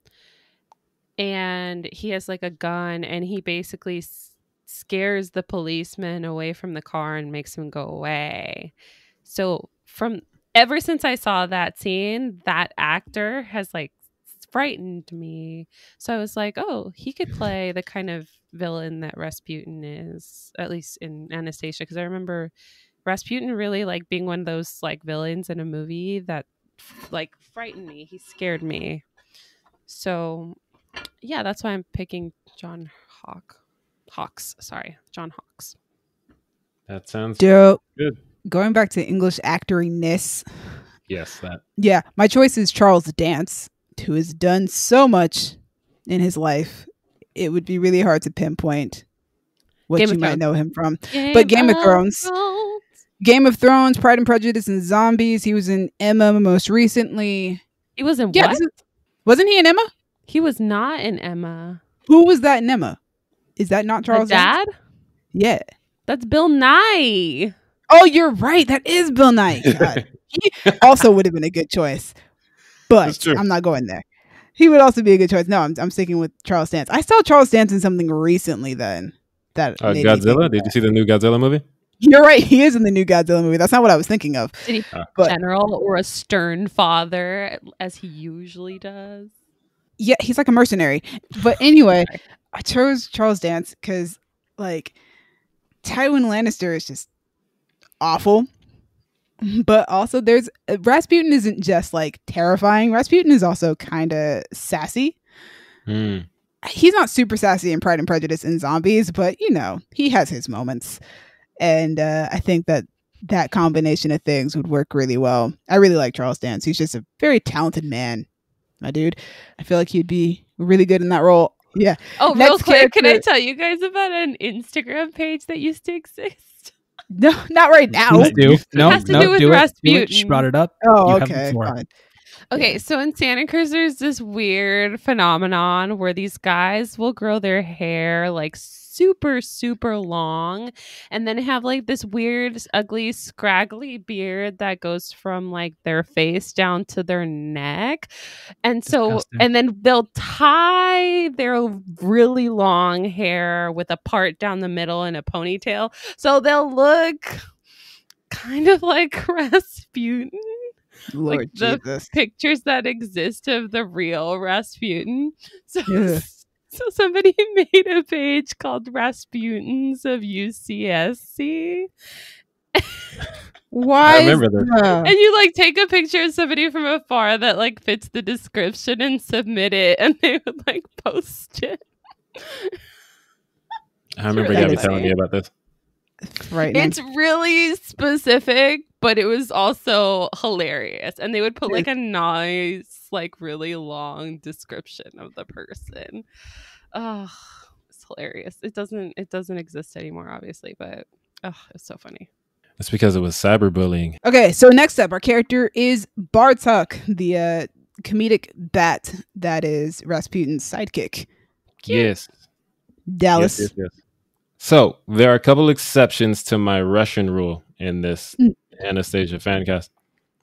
[SPEAKER 3] And he has like a gun, and he basically scares the policeman away from the car and makes him go away. So ever since I saw that scene, that actor has like frightened me. So I was like, oh, he could play the kind of villain that Rasputin is, at least in Anastasia. Because I remember Rasputin really like being one of those like villains in a movie that like frightened me. He scared me. So yeah, that's why I'm picking John Hawkes.
[SPEAKER 1] That sounds
[SPEAKER 4] Dope.
[SPEAKER 1] good.
[SPEAKER 4] Going back to English actoriness.
[SPEAKER 1] Yes, that.
[SPEAKER 4] Yeah, my choice is Charles Dance, who has done so much in his life. It would be really hard to pinpoint what you might know him from. But Game of Thrones. Game of Thrones, Pride and Prejudice, and Zombies. He was in Emma most recently.
[SPEAKER 3] He was in what?
[SPEAKER 4] Wasn't he in Emma?
[SPEAKER 3] He was not in Emma.
[SPEAKER 4] Who was that in Emma? Is that not Charles
[SPEAKER 3] Dad?
[SPEAKER 4] Dance? Yeah.
[SPEAKER 3] That's Bill Nye.
[SPEAKER 4] Oh, you're right. That is Bill Nye. God. He also would have been a good choice. But I'm not going there. He would also be a good choice. No, I'm sticking with Charles Dance. I saw Charles Dance in something recently then.
[SPEAKER 1] Godzilla? Did you see the new Godzilla movie?
[SPEAKER 4] You're right. He is in the new Godzilla movie. That's not what I was thinking of.
[SPEAKER 3] Did he general or a stern father, as he usually does?
[SPEAKER 4] Yeah, he's like a mercenary. But anyway, I chose Charles Dance because, like, Tywin Lannister is just awful. But also, Rasputin isn't just like terrifying. Rasputin is also kind of sassy. He's not super sassy in Pride and Prejudice and Zombies, but you know, he has his moments. And I think that combination of things would work really well. I really like Charles Dance. He's just a very talented man, my dude. I feel like he'd be really good in that role. Yeah.
[SPEAKER 3] Oh, real quick, can I tell you guys about an Instagram page that used to exist?
[SPEAKER 4] No, not right now.
[SPEAKER 3] It has to do with Rasputin.
[SPEAKER 2] She brought it up.
[SPEAKER 4] Oh, okay. Fine.
[SPEAKER 3] Okay, so in Santa Cruz, there's this weird phenomenon where these guys will grow their hair like super, super long and then have like this weird, ugly, scraggly beard that goes from like their face down to their neck. And so, and then they'll tie their really long hair with a part down the middle and a ponytail. So they'll look kind of like Rasputin.
[SPEAKER 4] Lord
[SPEAKER 3] like the
[SPEAKER 4] Jesus.
[SPEAKER 3] Pictures that exist of the real Rasputin. So somebody made a page called Rasputins of UCSC.
[SPEAKER 4] Why?
[SPEAKER 1] I remember this.
[SPEAKER 3] And you like take a picture of somebody from afar that like fits the description and submit it, and they would like post it.
[SPEAKER 1] I remember Gabby telling me about this.
[SPEAKER 4] frightening.
[SPEAKER 3] It's really specific, but it was also hilarious. And they would put like a nice, like really long description of the person. Oh, it's hilarious. It doesn't exist anymore, obviously, but it's so funny.
[SPEAKER 1] That's because it was cyberbullying.
[SPEAKER 4] Okay, so next up, our character is Bartok, the comedic bat that is Rasputin's sidekick.
[SPEAKER 1] Yes.
[SPEAKER 4] Dallas.
[SPEAKER 1] Yes. So there are a couple exceptions to my Russian rule in this Anastasia fancast.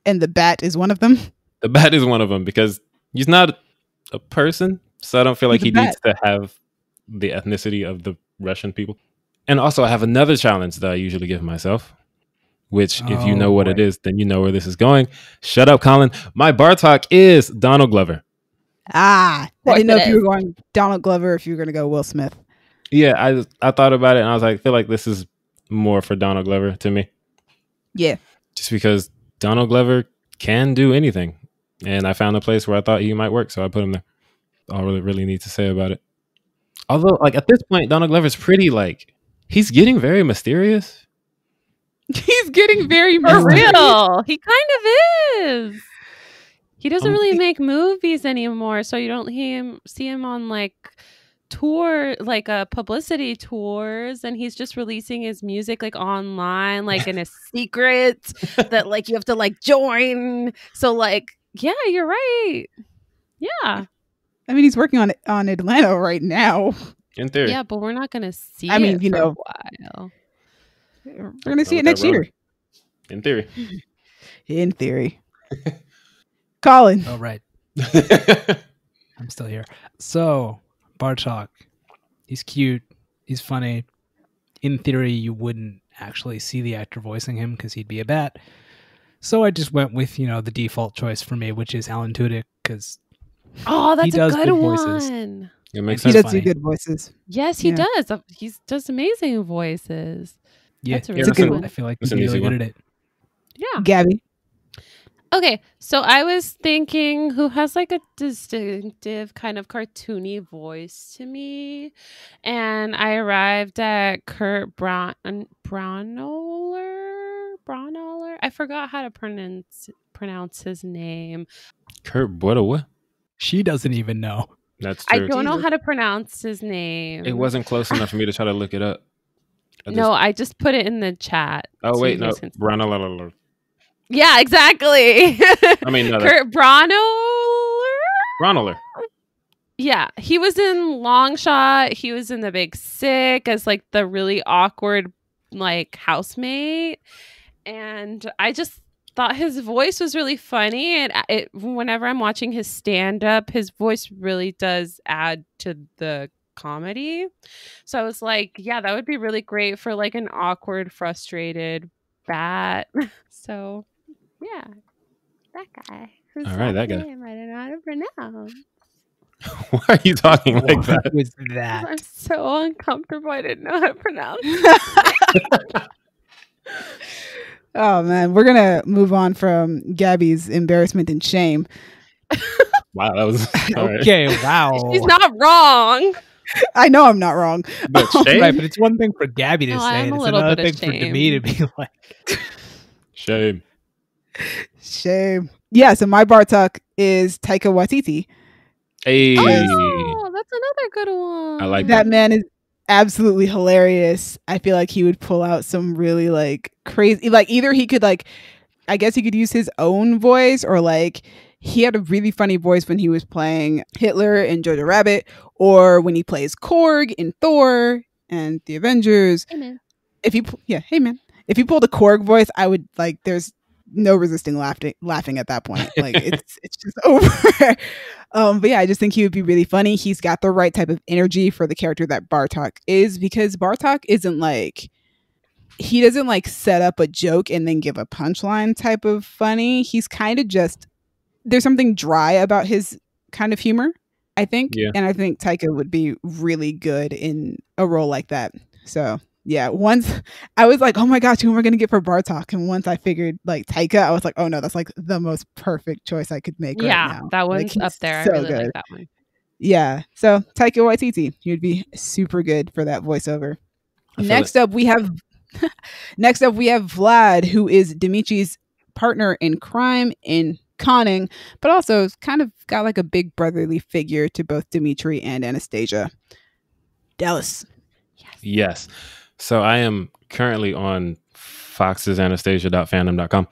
[SPEAKER 4] And the bat is one of them.
[SPEAKER 1] The bat is one of them because he's not a person, so I don't feel like he needs to have the ethnicity of the Russian people. And also, I have another challenge that I usually give myself, which if you know what it is, then you know where this is going. Shut up, Colin. My Bartok is Donald Glover.
[SPEAKER 4] I didn't know if you were going Donald Glover or if you were going to go Will Smith.
[SPEAKER 1] Yeah, I thought about it and I was like, I feel like this is more for Donald Glover to me.
[SPEAKER 4] Yeah.
[SPEAKER 1] Just because Donald Glover can do anything. And I found a place where I thought he might work, so I put him there. All I really need to say about it. Although, like, at this point, Donald Glover's pretty, like, he's getting very mysterious.
[SPEAKER 4] He's getting very
[SPEAKER 3] For real. He kind of is. He doesn't really make movies anymore, so you don't see him on like tour, like publicity tours, and he's just releasing his music like online, like in a secret that like you have to like join. So like, yeah, you're right. Yeah.
[SPEAKER 4] I mean, he's working on Atlanta right now.
[SPEAKER 1] In theory.
[SPEAKER 3] Yeah, but we're not gonna see
[SPEAKER 4] I mean,
[SPEAKER 3] it
[SPEAKER 4] you
[SPEAKER 3] for
[SPEAKER 4] know,
[SPEAKER 3] a while.
[SPEAKER 4] We're gonna see it next year.
[SPEAKER 1] In theory.
[SPEAKER 4] In theory. Colin.
[SPEAKER 2] Oh, right. I'm still here. So, Bartok, he's cute. He's funny. In theory, you wouldn't actually see the actor voicing him because he'd be a bat. So I just went with, the default choice for me, which is Alan Tudyk, because
[SPEAKER 3] that's a good
[SPEAKER 2] voices.
[SPEAKER 3] one.
[SPEAKER 1] It makes
[SPEAKER 4] He
[SPEAKER 1] sense.
[SPEAKER 4] does do good voices.
[SPEAKER 3] Yes, he does. He does amazing voices.
[SPEAKER 2] Yeah,
[SPEAKER 3] That's a
[SPEAKER 2] it's a
[SPEAKER 3] really
[SPEAKER 2] good
[SPEAKER 3] good
[SPEAKER 2] one.
[SPEAKER 3] one.
[SPEAKER 2] I feel like
[SPEAKER 1] It's
[SPEAKER 2] he's
[SPEAKER 1] an
[SPEAKER 2] really
[SPEAKER 1] easy
[SPEAKER 2] good
[SPEAKER 1] one.
[SPEAKER 2] at it.
[SPEAKER 3] Yeah.
[SPEAKER 4] Gabby.
[SPEAKER 3] Okay, so I was thinking who has like a distinctive kind of cartoony voice to me, and I arrived at Kurt Braunohler. I forgot how to pronounce his name.
[SPEAKER 1] Kurt what?
[SPEAKER 2] She doesn't even know.
[SPEAKER 1] That's true.
[SPEAKER 3] I don't know how to pronounce his name.
[SPEAKER 1] It wasn't close enough for me to try to look it up.
[SPEAKER 3] I just put it in the chat.
[SPEAKER 1] Oh,
[SPEAKER 3] so
[SPEAKER 1] wait,
[SPEAKER 3] you
[SPEAKER 1] no.
[SPEAKER 3] guys can-
[SPEAKER 1] Braunohler.
[SPEAKER 3] Yeah, exactly.
[SPEAKER 1] I mean, no.
[SPEAKER 3] Kurt Braunohler?
[SPEAKER 1] Braunohler.
[SPEAKER 3] Yeah, he was in Long Shot. He was in The Big Sick as like the really awkward like housemate. And I just thought his voice was really funny. And whenever I'm watching his stand-up, his voice really does add to the comedy. So I was like, yeah, that would be really great for like an awkward, frustrated bat. So yeah, that guy.
[SPEAKER 1] All right, that guy.
[SPEAKER 3] Name I don't know how to pronounce.
[SPEAKER 1] Why are you talking like that?
[SPEAKER 2] What was that?
[SPEAKER 3] I'm so uncomfortable. I didn't know how to pronounce.
[SPEAKER 4] Oh man, we're gonna move on from Gabby's embarrassment and shame.
[SPEAKER 1] Wow, that was all right.
[SPEAKER 2] Okay, wow.
[SPEAKER 3] She's not wrong.
[SPEAKER 4] I know I'm not wrong.
[SPEAKER 1] But shame?
[SPEAKER 2] Right, but it's one thing for Gabby to
[SPEAKER 3] No,
[SPEAKER 2] say,
[SPEAKER 3] I'm
[SPEAKER 2] and
[SPEAKER 3] a
[SPEAKER 2] it's
[SPEAKER 3] little
[SPEAKER 2] another
[SPEAKER 3] bit
[SPEAKER 2] thing
[SPEAKER 3] of
[SPEAKER 2] for Demi to be like,
[SPEAKER 1] Shame.
[SPEAKER 4] Shame. Yeah, so my Bartok is Taika Waititi.
[SPEAKER 1] Hey.
[SPEAKER 3] Oh, that's another good one.
[SPEAKER 1] I like
[SPEAKER 4] That man is absolutely hilarious. I feel like he would pull out some really like crazy, like either he could like, I guess he could use his own voice, or like he had a really funny voice when he was playing Hitler in Jojo Rabbit, or when he plays Korg in Thor and the Avengers.
[SPEAKER 3] Hey, man.
[SPEAKER 4] If he pulled a Korg voice, I would like, there's no resisting laughing at that point. Like it's just over. But yeah, I just think he would be really funny. He's got the right type of energy for the character that Bartok is, because Bartok isn't like, he doesn't like set up a joke and then give a punchline type of funny. He's kind of just, there's something dry about his kind of humor, I think.
[SPEAKER 1] Yeah.
[SPEAKER 4] And I think Taika would be really good in a role like that. So yeah, once I was like, oh my gosh, who am I going to get for Bartok? And once I figured like Taika, I was like, oh no, that's like the most perfect choice I could make right now.
[SPEAKER 3] That
[SPEAKER 4] Like,
[SPEAKER 3] one's
[SPEAKER 4] he's
[SPEAKER 3] up there.
[SPEAKER 4] so
[SPEAKER 3] I really
[SPEAKER 4] good.
[SPEAKER 3] like that one.
[SPEAKER 4] Yeah. So Taika Waititi, he would be super good for that voiceover.
[SPEAKER 1] I feel
[SPEAKER 4] Next up, we have Next up, we have Vlad, who is Dimitri's partner in crime, in conning, but also kind of got like a big brotherly figure to both Dimitri and Anastasia. Dallas.
[SPEAKER 1] Yes. So I am currently on Fox's Anastasia.fandom.com.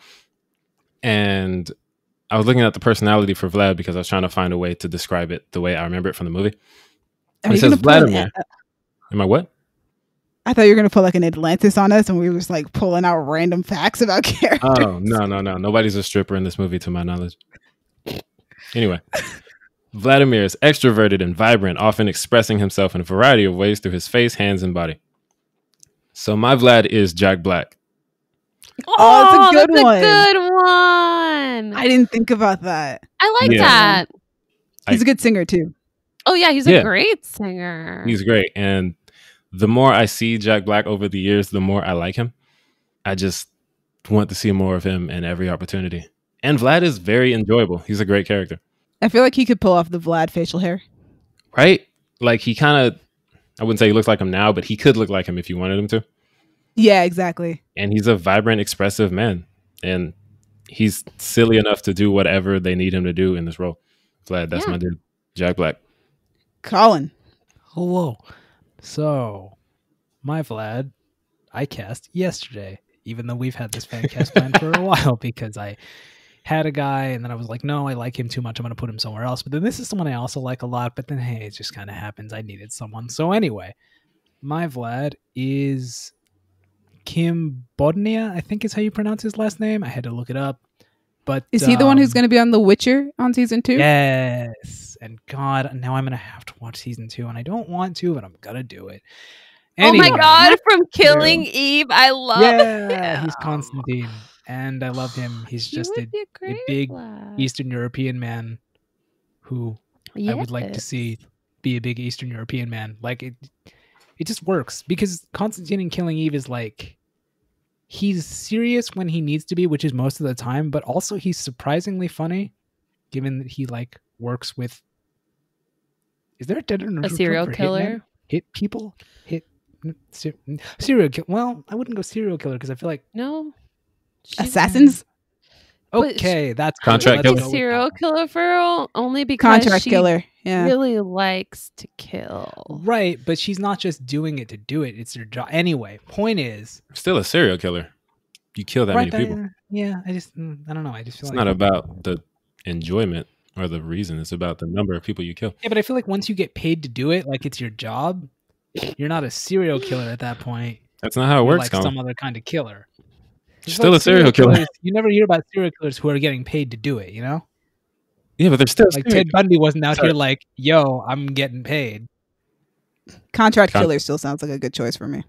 [SPEAKER 1] And I was looking at the personality for Vlad because I was trying to find a way to describe it the way I remember it from the movie.
[SPEAKER 4] Are
[SPEAKER 1] It
[SPEAKER 4] you
[SPEAKER 1] says
[SPEAKER 4] gonna pull
[SPEAKER 1] Vladimir. Am I what?
[SPEAKER 4] I thought you were going to put like an Atlantis on us and we were just like pulling out random facts about characters.
[SPEAKER 1] Oh, no. Nobody's a stripper in this movie, to my knowledge. Anyway, Vladimir is extroverted and vibrant, often expressing himself in a variety of ways through his face, hands, and body. So my Vlad is Jack Black.
[SPEAKER 4] Oh, it's a good one.
[SPEAKER 3] A good one.
[SPEAKER 4] I didn't think about that.
[SPEAKER 3] I like
[SPEAKER 1] Yeah.
[SPEAKER 3] that.
[SPEAKER 4] He's a good singer too.
[SPEAKER 3] Oh yeah, he's a great singer.
[SPEAKER 1] He's great. And the more I see Jack Black over the years, the more I like him. I just want to see more of him in every opportunity. And Vlad is very enjoyable. He's a great character.
[SPEAKER 4] I feel like he could pull off the Vlad facial hair.
[SPEAKER 1] Right? Like he kind of, I wouldn't say he looks like him now, but he could look like him if you wanted him to.
[SPEAKER 4] Yeah, exactly.
[SPEAKER 1] And he's a vibrant, expressive man. And he's silly enough to do whatever they need him to do in this role. Vlad, that's my dude. Jack Black.
[SPEAKER 4] Colin.
[SPEAKER 2] Hello. So, my Vlad, I cast yesterday, even though we've had this fan cast plan for a while, because I had a guy and then I was like, no, I like him too much. I'm going to put him somewhere else. But then this is someone I also like a lot. But then, hey, it just kind of happens. I needed someone. So anyway, my Vlad is Kim Bodnia, I think is how you pronounce his last name. I had to look it up. But
[SPEAKER 4] Is he the one who's going to be on The Witcher on season 2?
[SPEAKER 2] Yes. And God, now I'm going to have to watch season 2. And I don't want to, but I'm going to do it.
[SPEAKER 3] Oh my
[SPEAKER 2] Anyway.
[SPEAKER 3] God, from Killing Eve. I love
[SPEAKER 2] Yeah,
[SPEAKER 3] him.
[SPEAKER 2] he's Constantine. And I love him. He's
[SPEAKER 3] He
[SPEAKER 2] just
[SPEAKER 3] would be
[SPEAKER 2] a
[SPEAKER 3] great
[SPEAKER 2] big
[SPEAKER 3] Vlad.
[SPEAKER 2] Eastern European man who I would like to
[SPEAKER 3] Yes.
[SPEAKER 2] see be a big Eastern European man. Like it just works because Constantine in Killing Eve is like, he's serious when he needs to be, which is most of the time, but also he's surprisingly funny given that he like works with, is there a dead
[SPEAKER 3] A serial killer?
[SPEAKER 2] Hit people? Serial killer. Well, I wouldn't go serial killer because I feel like,
[SPEAKER 3] No.
[SPEAKER 4] Assassins?
[SPEAKER 3] But
[SPEAKER 2] okay, that's
[SPEAKER 1] Contract
[SPEAKER 2] good.
[SPEAKER 3] Like
[SPEAKER 1] killer.
[SPEAKER 3] a serial killer for real, only because
[SPEAKER 4] Contract
[SPEAKER 3] she
[SPEAKER 4] killer. Yeah.
[SPEAKER 3] really likes to kill.
[SPEAKER 2] Right, but she's not just doing it to do it. It's her job. Anyway, point is,
[SPEAKER 1] Still a serial killer. You kill that many people.
[SPEAKER 2] yeah, I don't know. I just feel
[SPEAKER 1] It's
[SPEAKER 2] like
[SPEAKER 1] not about the enjoyment or the reason. It's about the number of people you kill.
[SPEAKER 2] yeah, but I feel like once you get paid to do it, like it's your job, you're not a serial killer at that point.
[SPEAKER 1] That's not how it
[SPEAKER 2] You're
[SPEAKER 1] works,
[SPEAKER 2] like
[SPEAKER 1] Colin.
[SPEAKER 2] some other kind of killer. It's
[SPEAKER 1] Still
[SPEAKER 2] like
[SPEAKER 1] a serial killer.
[SPEAKER 2] killers- You never hear about serial killers who are getting paid to do it. You know,
[SPEAKER 1] Yeah, but they're still
[SPEAKER 2] like
[SPEAKER 1] serial
[SPEAKER 2] Ted Bundy wasn't out
[SPEAKER 1] Sorry.
[SPEAKER 2] here like, "Yo, I'm getting paid."
[SPEAKER 4] Contract
[SPEAKER 1] Con-
[SPEAKER 4] killer still sounds like a good choice for me.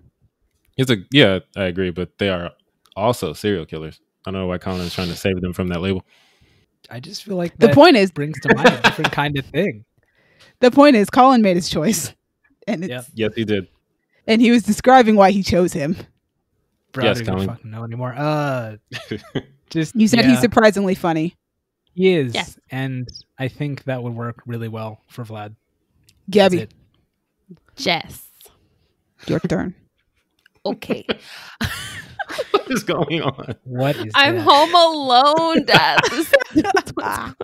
[SPEAKER 1] Yeah, I agree, but they are also serial killers. I don't know why Colin is trying to save them from that label.
[SPEAKER 2] I just feel like
[SPEAKER 4] The
[SPEAKER 2] that
[SPEAKER 4] point is,
[SPEAKER 2] brings to mind a different kind of thing.
[SPEAKER 4] Colin made his choice. And it's,
[SPEAKER 2] Yep.
[SPEAKER 1] Yes, he did.
[SPEAKER 4] and he was describing why he chose him.
[SPEAKER 2] Bro,
[SPEAKER 1] Yes,
[SPEAKER 2] I don't even
[SPEAKER 1] Colin.
[SPEAKER 2] fucking know anymore. Just
[SPEAKER 4] You said
[SPEAKER 2] yeah.
[SPEAKER 4] he's surprisingly funny.
[SPEAKER 2] He is,
[SPEAKER 3] Yes.
[SPEAKER 2] and I think that would work really well for Vlad. That's
[SPEAKER 4] Gabby,
[SPEAKER 2] it.
[SPEAKER 3] Jess.
[SPEAKER 4] your turn.
[SPEAKER 3] Okay.
[SPEAKER 1] What is going on?
[SPEAKER 2] What is
[SPEAKER 3] I'm
[SPEAKER 2] that?
[SPEAKER 3] home alone, Dad. What's going on?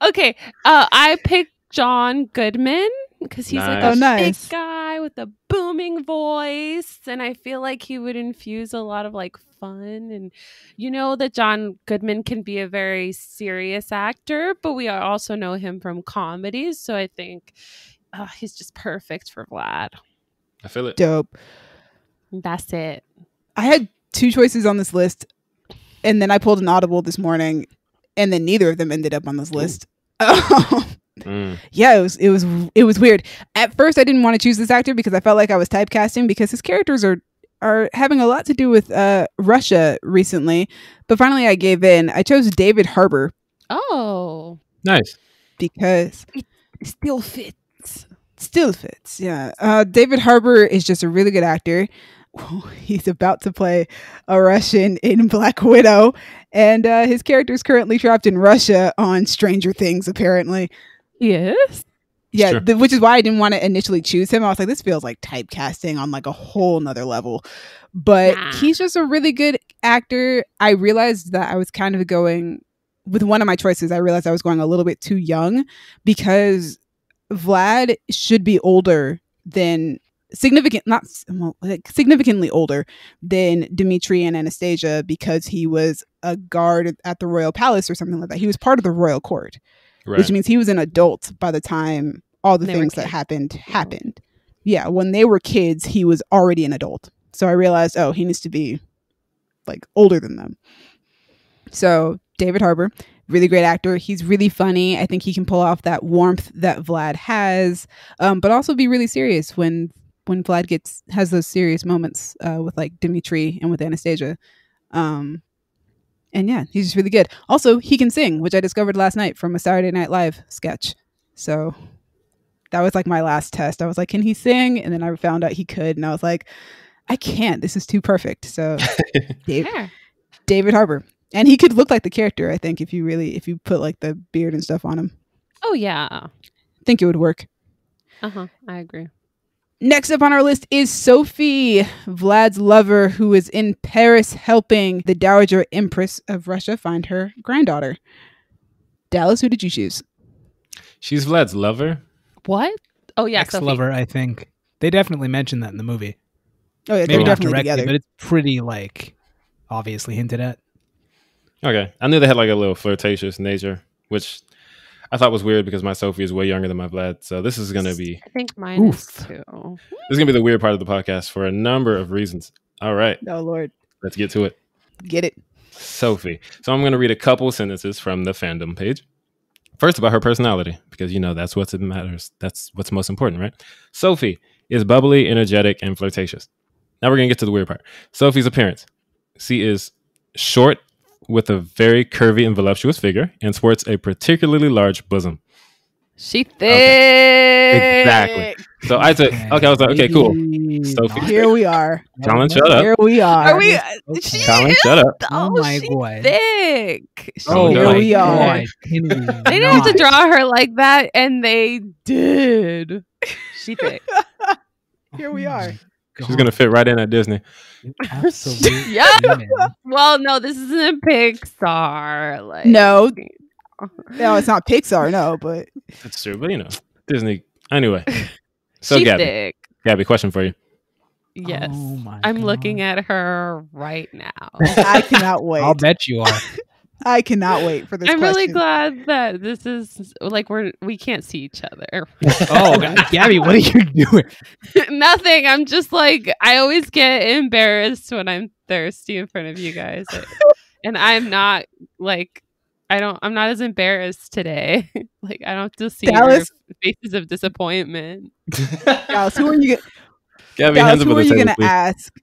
[SPEAKER 3] Okay. I picked John Goodman because he's like
[SPEAKER 1] Nice.
[SPEAKER 3] a
[SPEAKER 4] Oh, nice.
[SPEAKER 3] big guy with a booming voice. And I feel like he would infuse a lot of like fun. And you know that John Goodman can be a very serious actor, but we also know him from comedies. So I think he's just perfect for Vlad.
[SPEAKER 1] I feel it.
[SPEAKER 4] Dope.
[SPEAKER 3] That's it.
[SPEAKER 4] I had 2 choices on this list, and then I pulled an audible this morning, and then neither of them ended up on this list. Yeah, it was weird. At first, I didn't want to choose this actor because I felt like I was typecasting because his characters are having a lot to do with Russia recently. But finally, I gave in. I chose David Harbour
[SPEAKER 3] Oh.
[SPEAKER 1] Nice.
[SPEAKER 4] because
[SPEAKER 3] It still fits.
[SPEAKER 4] still fits. Yeah, David Harbour is just a really good actor. He's about to play a Russian in Black Widow, and his character is currently trapped in Russia on Stranger Things, apparently.
[SPEAKER 3] Yes.
[SPEAKER 4] Yeah,
[SPEAKER 1] Sure.
[SPEAKER 4] which is why I didn't want to initially choose him. I was like, this feels like typecasting on like a whole nother level. But
[SPEAKER 3] Nah.
[SPEAKER 4] he's just a really good actor. I realized that I was kind of going with one of my choices. I realized I was going a little bit too young because Vlad should be older than significantly older than Dimitri and Anastasia because he was a guard at the royal palace or something like that. He was part of the royal court.
[SPEAKER 1] Right.
[SPEAKER 4] Which means he was an adult by the time all the
[SPEAKER 3] They were
[SPEAKER 4] things that
[SPEAKER 3] kids.
[SPEAKER 4] happened. Yeah, when they were kids, he was already an adult. So I realized, oh, he needs to be like older than them. So David Harbour, really great actor. He's really funny. I think he can pull off that warmth that Vlad has, but also be really serious when Vlad has those serious moments with like Dimitri and with Anastasia. And yeah, he's just really good. Also, he can sing, which I discovered last night from a Saturday Night Live sketch. So that was like my last test. I was like, can he sing? And then I found out he could. And I was like, I can't. This is too perfect. So David Harbour. And he could look like the character, I think, if you put like the beard and stuff on him.
[SPEAKER 3] Oh, yeah.
[SPEAKER 4] I think it would work.
[SPEAKER 3] I agree.
[SPEAKER 4] Next up on our list is Sophie, Vlad's lover, who is in Paris helping the Dowager Empress of Russia find her granddaughter. Dallas, who did you choose?
[SPEAKER 1] She's Vlad's lover.
[SPEAKER 3] What? Oh, yeah. Sophie.
[SPEAKER 2] Ex-lover, I think. They definitely mentioned that in the movie.
[SPEAKER 4] Oh, yeah,
[SPEAKER 2] Maybe
[SPEAKER 4] they're
[SPEAKER 2] not
[SPEAKER 4] definitely
[SPEAKER 2] directly,
[SPEAKER 4] together.
[SPEAKER 2] but it's pretty, like, obviously hinted at.
[SPEAKER 1] Okay. I knew they had like a little flirtatious nature, which I thought was weird because my Sophie is way younger than my Vlad. So this is going to be
[SPEAKER 3] I think mine is too.
[SPEAKER 1] this is going to be the weird part of the podcast for a number of reasons. All right.
[SPEAKER 4] Oh, Lord.
[SPEAKER 1] Let's get to it.
[SPEAKER 4] Get it.
[SPEAKER 1] Sophie. So I'm going to read a couple sentences from the fandom page. First, about her personality, because, that's what matters. That's what's most important, right? Sophie is bubbly, energetic, and flirtatious. Now we're going to get to the weird part. Sophie's appearance. She is short with a very curvy and voluptuous figure and sports a particularly large bosom.
[SPEAKER 3] She thick.
[SPEAKER 1] Okay. Exactly. So I took, I was like, okay, cool. Sophie.
[SPEAKER 4] Here we are.
[SPEAKER 1] Colin, shut up.
[SPEAKER 4] Here we are.
[SPEAKER 3] Are we? She
[SPEAKER 1] Colin,
[SPEAKER 3] is,
[SPEAKER 1] shut up.
[SPEAKER 2] Oh my
[SPEAKER 3] she's
[SPEAKER 2] God.
[SPEAKER 3] thick.
[SPEAKER 1] Oh,
[SPEAKER 4] here
[SPEAKER 1] my
[SPEAKER 4] we are.
[SPEAKER 2] God.
[SPEAKER 3] They didn't have to draw her like that, and they did. She thick.
[SPEAKER 4] Here we are.
[SPEAKER 1] She's going to fit right in at Disney.
[SPEAKER 2] Absolutely.
[SPEAKER 3] Yeah. Well, no, this isn't Pixar. Like,
[SPEAKER 4] No, it's not Pixar, no, but
[SPEAKER 1] That's true, but Disney. Anyway. So
[SPEAKER 3] she's
[SPEAKER 1] Gabby.
[SPEAKER 3] thick.
[SPEAKER 1] Gabby, question for you.
[SPEAKER 3] Yes.
[SPEAKER 2] Oh my
[SPEAKER 3] I'm
[SPEAKER 2] God.
[SPEAKER 3] looking at her right now.
[SPEAKER 4] I cannot wait.
[SPEAKER 2] I'll bet you are.
[SPEAKER 4] I cannot wait for this
[SPEAKER 3] I'm really
[SPEAKER 4] question.
[SPEAKER 3] glad that this is like we can't see each other.
[SPEAKER 2] Oh, Gabby, what are you doing?
[SPEAKER 3] Nothing. I'm just like I always get embarrassed when I'm thirsty in front of you guys. And I'm not like I'm not as embarrassed today. Like I don't just see
[SPEAKER 4] Dallas?
[SPEAKER 3] your faces of disappointment.
[SPEAKER 4] Dallas, who are you
[SPEAKER 1] Gabby,
[SPEAKER 4] Dallas,
[SPEAKER 1] hands up
[SPEAKER 4] who
[SPEAKER 1] on
[SPEAKER 4] are
[SPEAKER 1] the
[SPEAKER 4] you
[SPEAKER 1] table,
[SPEAKER 4] going to
[SPEAKER 1] please.
[SPEAKER 4] ask?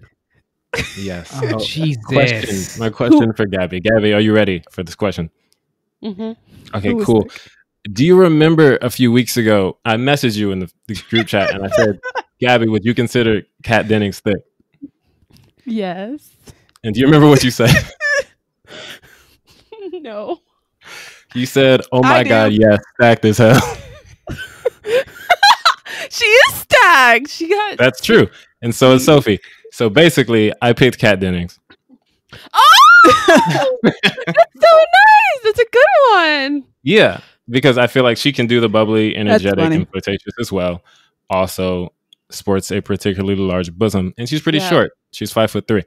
[SPEAKER 1] Yes.
[SPEAKER 2] Oh, Jesus.
[SPEAKER 1] Question. My question for Gabby. Gabby, are you ready for this question?
[SPEAKER 3] Mm-hmm.
[SPEAKER 1] Okay,
[SPEAKER 4] Who is
[SPEAKER 1] cool.
[SPEAKER 4] thick?
[SPEAKER 1] Do you remember a few weeks ago, I messaged you in the group chat and I said, Gabby, would you consider Kat Dennings thick?
[SPEAKER 3] Yes.
[SPEAKER 1] And do you remember what you said?
[SPEAKER 3] No.
[SPEAKER 1] You said, oh
[SPEAKER 4] I
[SPEAKER 1] my
[SPEAKER 4] do.
[SPEAKER 1] God, yes, stacked as hell.
[SPEAKER 3] She is stacked. She got
[SPEAKER 1] That's true. And so is Sophie. So basically, I picked Kat Dennings.
[SPEAKER 3] Oh! That's so nice. That's a good one.
[SPEAKER 1] Yeah, because I feel like she can do the bubbly, energetic,
[SPEAKER 4] funny.
[SPEAKER 1] and flirtatious as well. Also, sports a particularly large bosom, and she's pretty
[SPEAKER 3] Yeah.
[SPEAKER 1] short. She's 5'3",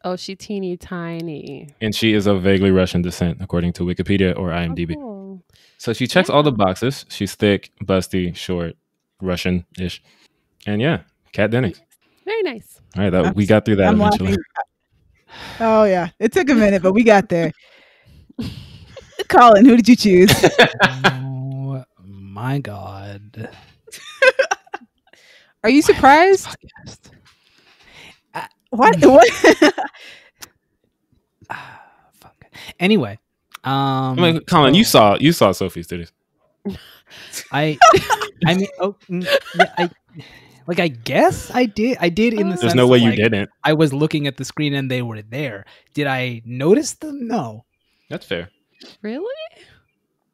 [SPEAKER 3] Oh, she teeny tiny.
[SPEAKER 1] and she is of vaguely Russian descent, according to Wikipedia or IMDb.
[SPEAKER 3] Oh, cool.
[SPEAKER 1] So she checks all the boxes. She's thick, busty, short, Russian-ish, and yeah, Kat Dennings.
[SPEAKER 3] Very nice.
[SPEAKER 1] All right, we got through that
[SPEAKER 4] I'm
[SPEAKER 1] eventually.
[SPEAKER 4] laughing. Oh, yeah. It took a minute, but we got there. Colin, who did you choose?
[SPEAKER 2] Oh my God.
[SPEAKER 4] Are you surprised?
[SPEAKER 2] Podcast.
[SPEAKER 4] What?
[SPEAKER 2] Fuck. Anyway,
[SPEAKER 1] I mean, Colin, you saw Sophie's titties.
[SPEAKER 2] I mean, yeah, I guess I did. I did in the sense
[SPEAKER 1] There's no way
[SPEAKER 2] that,
[SPEAKER 1] you
[SPEAKER 2] like,
[SPEAKER 1] didn't.
[SPEAKER 2] I was looking at the screen and they were there. Did I notice them? No.
[SPEAKER 1] That's fair.
[SPEAKER 3] Really?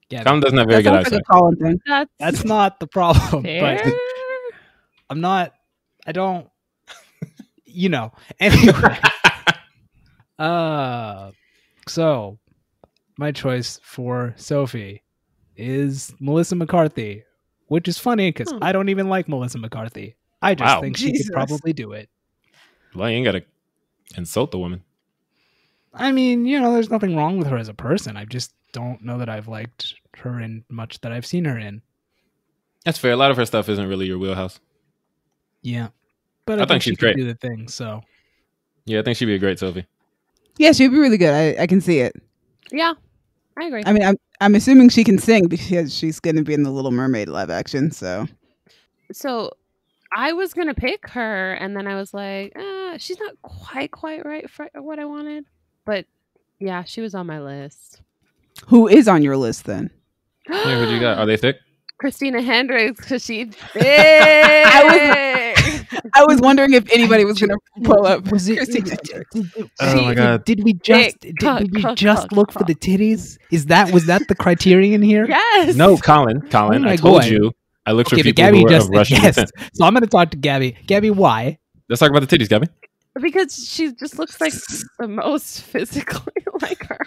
[SPEAKER 2] Gabby.
[SPEAKER 1] Colin doesn't have very
[SPEAKER 4] That
[SPEAKER 1] good
[SPEAKER 4] sounds like
[SPEAKER 1] eyesight.
[SPEAKER 4] a Colin thing.
[SPEAKER 2] That's not the problem.
[SPEAKER 3] fair.
[SPEAKER 2] But I'm not. I don't. You know. Anyway. So my choice for Sophie is Melissa McCarthy, which is funny because I don't even like Melissa McCarthy. I just think she
[SPEAKER 4] Jesus.
[SPEAKER 2] could probably do it.
[SPEAKER 1] Well, you ain't gotta insult the woman.
[SPEAKER 2] I mean, there's nothing wrong with her as a person. I just don't know that I've liked her in much that I've seen her in.
[SPEAKER 1] That's fair. A lot of her stuff isn't really your wheelhouse.
[SPEAKER 2] Yeah. But
[SPEAKER 1] I think
[SPEAKER 2] she
[SPEAKER 1] she's
[SPEAKER 2] could
[SPEAKER 1] great.
[SPEAKER 2] do the thing, so.
[SPEAKER 1] Yeah, I think she'd be a great Sophie.
[SPEAKER 4] Yeah, she'd be really good. I can see it.
[SPEAKER 3] Yeah, I agree.
[SPEAKER 4] I mean, I'm assuming she can sing because she's going to be in the Little Mermaid live action. So
[SPEAKER 3] So I was gonna pick her, and then I was like, she's not quite right for what I wanted. But yeah, she was on my list.
[SPEAKER 4] who is on your list then?
[SPEAKER 1] Yeah, who you got? Are they thick?
[SPEAKER 3] Christina Hendricks, because she's big.
[SPEAKER 4] I was wondering if anybody was going to pull up.
[SPEAKER 2] Was it?
[SPEAKER 4] Christina.
[SPEAKER 1] Oh my God.
[SPEAKER 2] Did we just look for the titties? Was that the criterion here?
[SPEAKER 3] Yes.
[SPEAKER 1] No, Colin.
[SPEAKER 2] am
[SPEAKER 1] I
[SPEAKER 2] I
[SPEAKER 1] told
[SPEAKER 2] going?
[SPEAKER 1] you. I looked for
[SPEAKER 2] Okay, but
[SPEAKER 1] people
[SPEAKER 2] Gabby
[SPEAKER 1] who are
[SPEAKER 2] just
[SPEAKER 1] of Russian
[SPEAKER 2] yes.
[SPEAKER 1] descent.
[SPEAKER 2] So I'm going to talk to Gabby. Gabby, why?
[SPEAKER 1] Let's talk about the titties, Gabby.
[SPEAKER 3] Because she just looks like the most physically like her.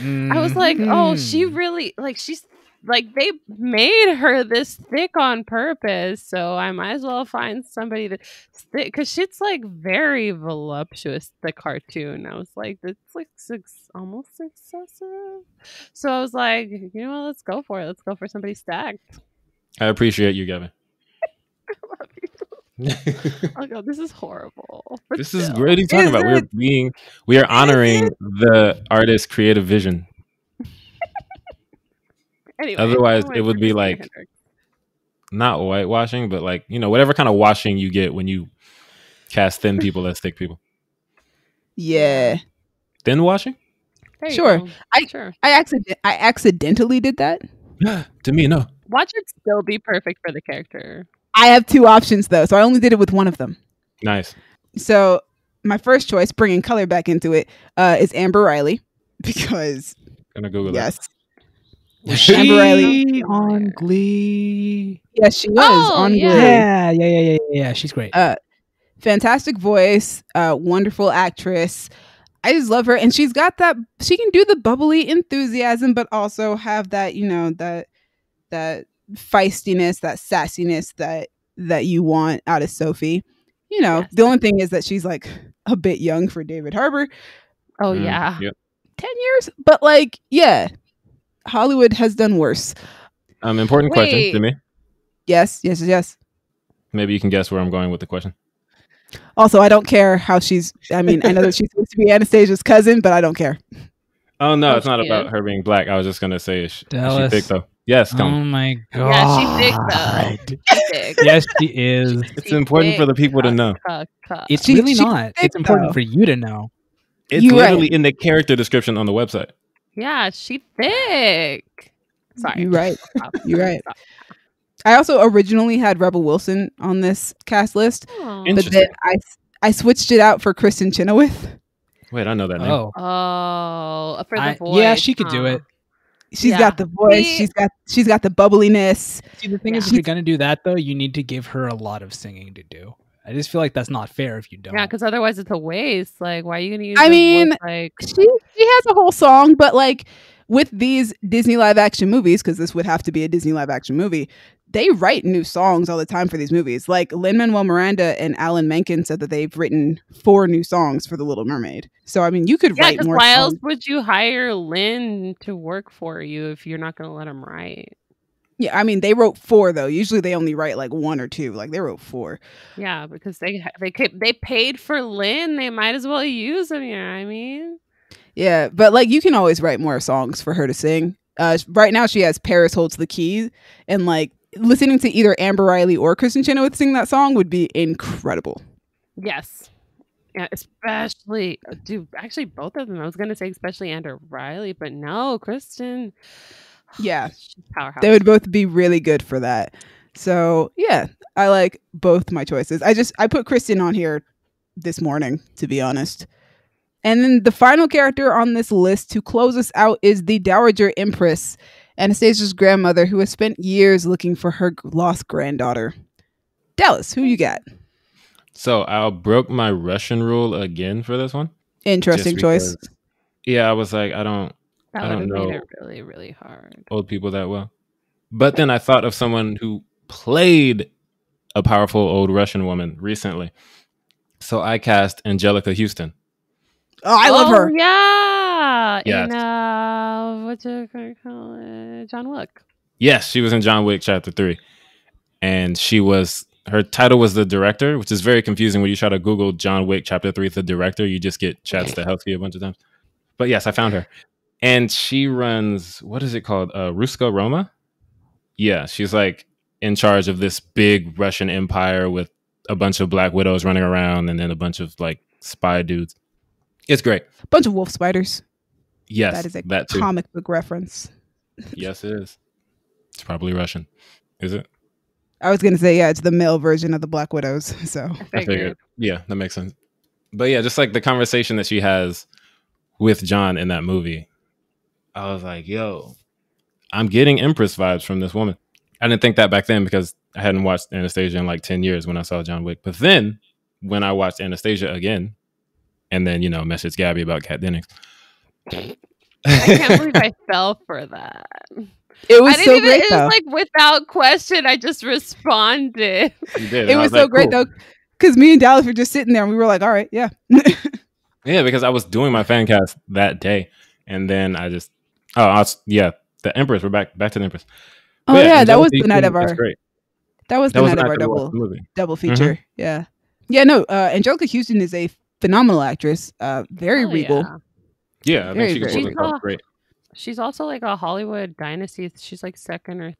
[SPEAKER 3] I was like, oh, she really she's like they made her this thick on purpose, so I might as well find somebody that's thick because she's like very voluptuous. The cartoon, I was like, it's like almost excessive. So I was like, let's go for it. Let's go for somebody stacked.
[SPEAKER 1] I appreciate you, Gabby.
[SPEAKER 3] I love you. Oh god, this is horrible. But
[SPEAKER 1] This is
[SPEAKER 3] still.
[SPEAKER 1] what are you talking about? We are honoring the artist's creative vision.
[SPEAKER 3] Anyway,
[SPEAKER 1] Otherwise,
[SPEAKER 3] I went
[SPEAKER 1] it would
[SPEAKER 3] for
[SPEAKER 1] be
[SPEAKER 3] Christina
[SPEAKER 1] like
[SPEAKER 3] Hendricks.
[SPEAKER 1] not whitewashing, but whatever kind of washing you get when you cast thin people as thick people.
[SPEAKER 4] Yeah.
[SPEAKER 1] Thin washing?
[SPEAKER 3] There you
[SPEAKER 4] Sure.
[SPEAKER 3] go. Sure.
[SPEAKER 4] I accidentally did that.
[SPEAKER 1] To me, no.
[SPEAKER 3] Watch it still be perfect for the character.
[SPEAKER 4] I have two options though, so I only did it with one of them.
[SPEAKER 1] Nice.
[SPEAKER 4] So my first choice, bringing color back into it, is Amber Riley because
[SPEAKER 1] Gonna Google
[SPEAKER 4] yes,
[SPEAKER 2] Was she
[SPEAKER 4] Amber Riley
[SPEAKER 2] on Glee?
[SPEAKER 4] yes, she was
[SPEAKER 3] Oh,
[SPEAKER 4] on
[SPEAKER 3] yeah.
[SPEAKER 4] Glee.
[SPEAKER 2] Yeah. She's great.
[SPEAKER 4] Fantastic voice, wonderful actress. I just love her, and she's got that. She can do the bubbly enthusiasm, but also have that, that feistiness, that sassiness that you want out of Sophie.
[SPEAKER 3] Yes.
[SPEAKER 4] The only thing is that she's like a bit young for David Harbour.
[SPEAKER 3] Oh yeah.
[SPEAKER 1] Yep.
[SPEAKER 4] 10 years, but yeah, Hollywood has done worse.
[SPEAKER 1] Important question
[SPEAKER 3] Wait.
[SPEAKER 1] to me.
[SPEAKER 4] Yes.
[SPEAKER 1] Maybe you can guess where I'm going with the question.
[SPEAKER 4] Also, I don't care how I know that she's supposed to be Anastasia's cousin, but I don't care.
[SPEAKER 1] Oh no,
[SPEAKER 3] Oh,
[SPEAKER 1] it's not
[SPEAKER 3] she
[SPEAKER 1] about
[SPEAKER 3] is?
[SPEAKER 1] her being black. I was just gonna say, is she
[SPEAKER 2] Dallas.
[SPEAKER 1] thick though? Yes, come on.
[SPEAKER 2] Oh my god.
[SPEAKER 3] Yeah, she's big though. She's big.
[SPEAKER 2] Yes, she is.
[SPEAKER 1] It's important for the people to know.
[SPEAKER 2] It's
[SPEAKER 4] She-
[SPEAKER 2] really
[SPEAKER 4] she's
[SPEAKER 2] not.
[SPEAKER 4] thick,
[SPEAKER 2] It's important
[SPEAKER 4] though.
[SPEAKER 2] for you to know.
[SPEAKER 1] It's
[SPEAKER 4] You're
[SPEAKER 1] literally
[SPEAKER 4] right.
[SPEAKER 1] in the character description on the website.
[SPEAKER 3] Yeah, she's thick. Sorry.
[SPEAKER 4] You're right.
[SPEAKER 3] Stop.
[SPEAKER 4] You're right.
[SPEAKER 3] Stop.
[SPEAKER 4] I also originally had Rebel Wilson on this cast list,
[SPEAKER 3] Aw.
[SPEAKER 1] In-
[SPEAKER 4] but then I switched it out for Kristen Chenoweth.
[SPEAKER 1] Wait, I know that name.
[SPEAKER 2] Oh.
[SPEAKER 3] Oh, for the voice.
[SPEAKER 2] Yeah, she could do
[SPEAKER 3] huh?
[SPEAKER 2] it.
[SPEAKER 4] She's
[SPEAKER 3] Yeah.
[SPEAKER 4] got the voice.
[SPEAKER 3] See-
[SPEAKER 4] She's got the bubbliness.
[SPEAKER 2] See, the thing is, if you're gonna do that though, you need to give her a lot of singing to do. I just feel like that's not fair if you don't.
[SPEAKER 3] Yeah, because otherwise it's a waste. Like, why are you gonna use?
[SPEAKER 4] I
[SPEAKER 3] a
[SPEAKER 4] mean,
[SPEAKER 3] voice, like,
[SPEAKER 4] She has a whole song, but with these Disney live action movies, because this would have to be a Disney live action movie, they write new songs all the time for these movies. Like Lin-Manuel Miranda and Alan Menken said that they've written 4 new songs for The Little Mermaid. So I mean, you could
[SPEAKER 3] yeah,
[SPEAKER 4] write
[SPEAKER 3] because
[SPEAKER 4] more
[SPEAKER 3] why
[SPEAKER 4] songs.
[SPEAKER 3] else would you hire Lynn to work for you if you're not gonna let him write?
[SPEAKER 4] Yeah, I mean, they wrote 4 though. Usually they only write 1 or 2. They wrote 4.
[SPEAKER 3] Yeah, because they paid for Lynn, they might as well use him. You know what I mean?
[SPEAKER 4] Yeah, but you can always write more songs for her to sing. Right now she has Paris Holds the Key, and listening to either Amber Riley or Kristen Chenoweth sing that song would be incredible.
[SPEAKER 3] Yes. Yeah, especially, dude, actually both of them. I was going to say especially Amber Riley, but no, Kristen.
[SPEAKER 4] Yeah.
[SPEAKER 3] She's powerhouse.
[SPEAKER 4] They would both be really good for that. So yeah, I like both my choices. I put Kristen on here this morning, to be honest. And then the final character on this list to close us out is the Dowager Empress. Anastasia's grandmother, who has spent years looking for her lost granddaughter. Dallas, who you got?
[SPEAKER 1] So I broke my Russian rule again for this one.
[SPEAKER 4] Interesting choice.
[SPEAKER 1] Yeah, I was like, I don't
[SPEAKER 3] That would have
[SPEAKER 1] know
[SPEAKER 3] made it really, really hard.
[SPEAKER 1] old people that well. But then I thought of someone who played a powerful old Russian woman recently. So I cast Angelica Houston.
[SPEAKER 4] Oh, I love her.
[SPEAKER 3] Yeah.
[SPEAKER 1] Yes.
[SPEAKER 3] In what do you call it? John Wick.
[SPEAKER 1] Yes, she was in John Wick Chapter 3. And her title was the director, which is very confusing when you try to Google John Wick Chapter 3, the director. You just get Chad Stahelski a bunch of times. But yes, I found her. And she runs, what is it called? Ruska Roma? Yeah, she's like in charge of this big Russian empire with a bunch of Black Widows running around and then a bunch of like spy dudes. It's great.
[SPEAKER 4] Bunch of wolf spiders.
[SPEAKER 1] Yes,
[SPEAKER 4] That is a
[SPEAKER 1] that too.
[SPEAKER 4] comic book reference.
[SPEAKER 1] Yes, it is. It's probably Russian. Is it?
[SPEAKER 4] I was going to say, yeah, it's the male version of the Black Widows. So
[SPEAKER 1] I figured. Yeah, that makes sense. But yeah, just like the conversation that she has with John in that movie, I was like, yo, I'm getting Empress vibes from this woman. I didn't think that back then because I hadn't watched Anastasia in like 10 years when I saw John Wick. But then when I watched Anastasia again and then, messaged Gabby about Kat Dennings.
[SPEAKER 3] I can't believe I fell for that.
[SPEAKER 4] it was so great,
[SPEAKER 3] it
[SPEAKER 4] though.
[SPEAKER 3] was like without question, I just responded.
[SPEAKER 1] You did.
[SPEAKER 4] It was so great, though, because me and Dallas were just sitting there and we were like, all right, yeah.
[SPEAKER 1] Yeah, because I was doing my fan cast that day. And then I just, the Empress. We're back to the Empress.
[SPEAKER 4] Oh, yeah, that was the
[SPEAKER 1] Houston,
[SPEAKER 4] night of our...
[SPEAKER 1] great.
[SPEAKER 4] That was the night of our double feature. Mm-hmm. Yeah. Yeah, no, Angelica Houston is a phenomenal actress. Very regal.
[SPEAKER 1] Yeah, I think she could pull it great.
[SPEAKER 3] She's also like a Hollywood dynasty. She's like second or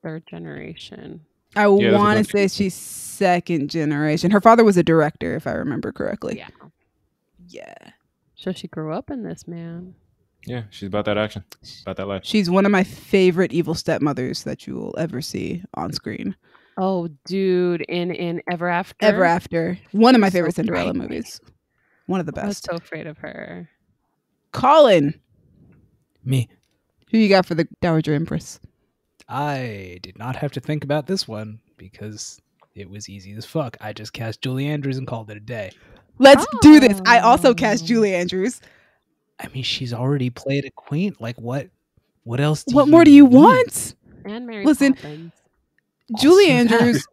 [SPEAKER 3] third generation.
[SPEAKER 4] I want to say she's second generation. Her father was a director, if I remember correctly.
[SPEAKER 3] Yeah.
[SPEAKER 4] Yeah.
[SPEAKER 3] So she grew up in this, man.
[SPEAKER 1] Yeah, she's about that action, about that life.
[SPEAKER 4] She's one of my favorite evil stepmothers that you will ever see on screen.
[SPEAKER 3] Oh, dude, in Ever After?
[SPEAKER 4] Ever After. One of my favorite Cinderella movies. One of the best.
[SPEAKER 3] I was so afraid of her.
[SPEAKER 4] Colin.
[SPEAKER 2] Me.
[SPEAKER 4] Who you got for the Dowager Empress?
[SPEAKER 2] I did not have to think about this one because it was easy as fuck. I just cast Julie Andrews and called it a day.
[SPEAKER 4] Let's do this. I also cast Julie Andrews.
[SPEAKER 2] I mean, she's already played a queen. Like, what else
[SPEAKER 4] what more do you want?
[SPEAKER 3] And Mary
[SPEAKER 4] Listen,
[SPEAKER 3] Poppins.
[SPEAKER 4] Julie Andrews...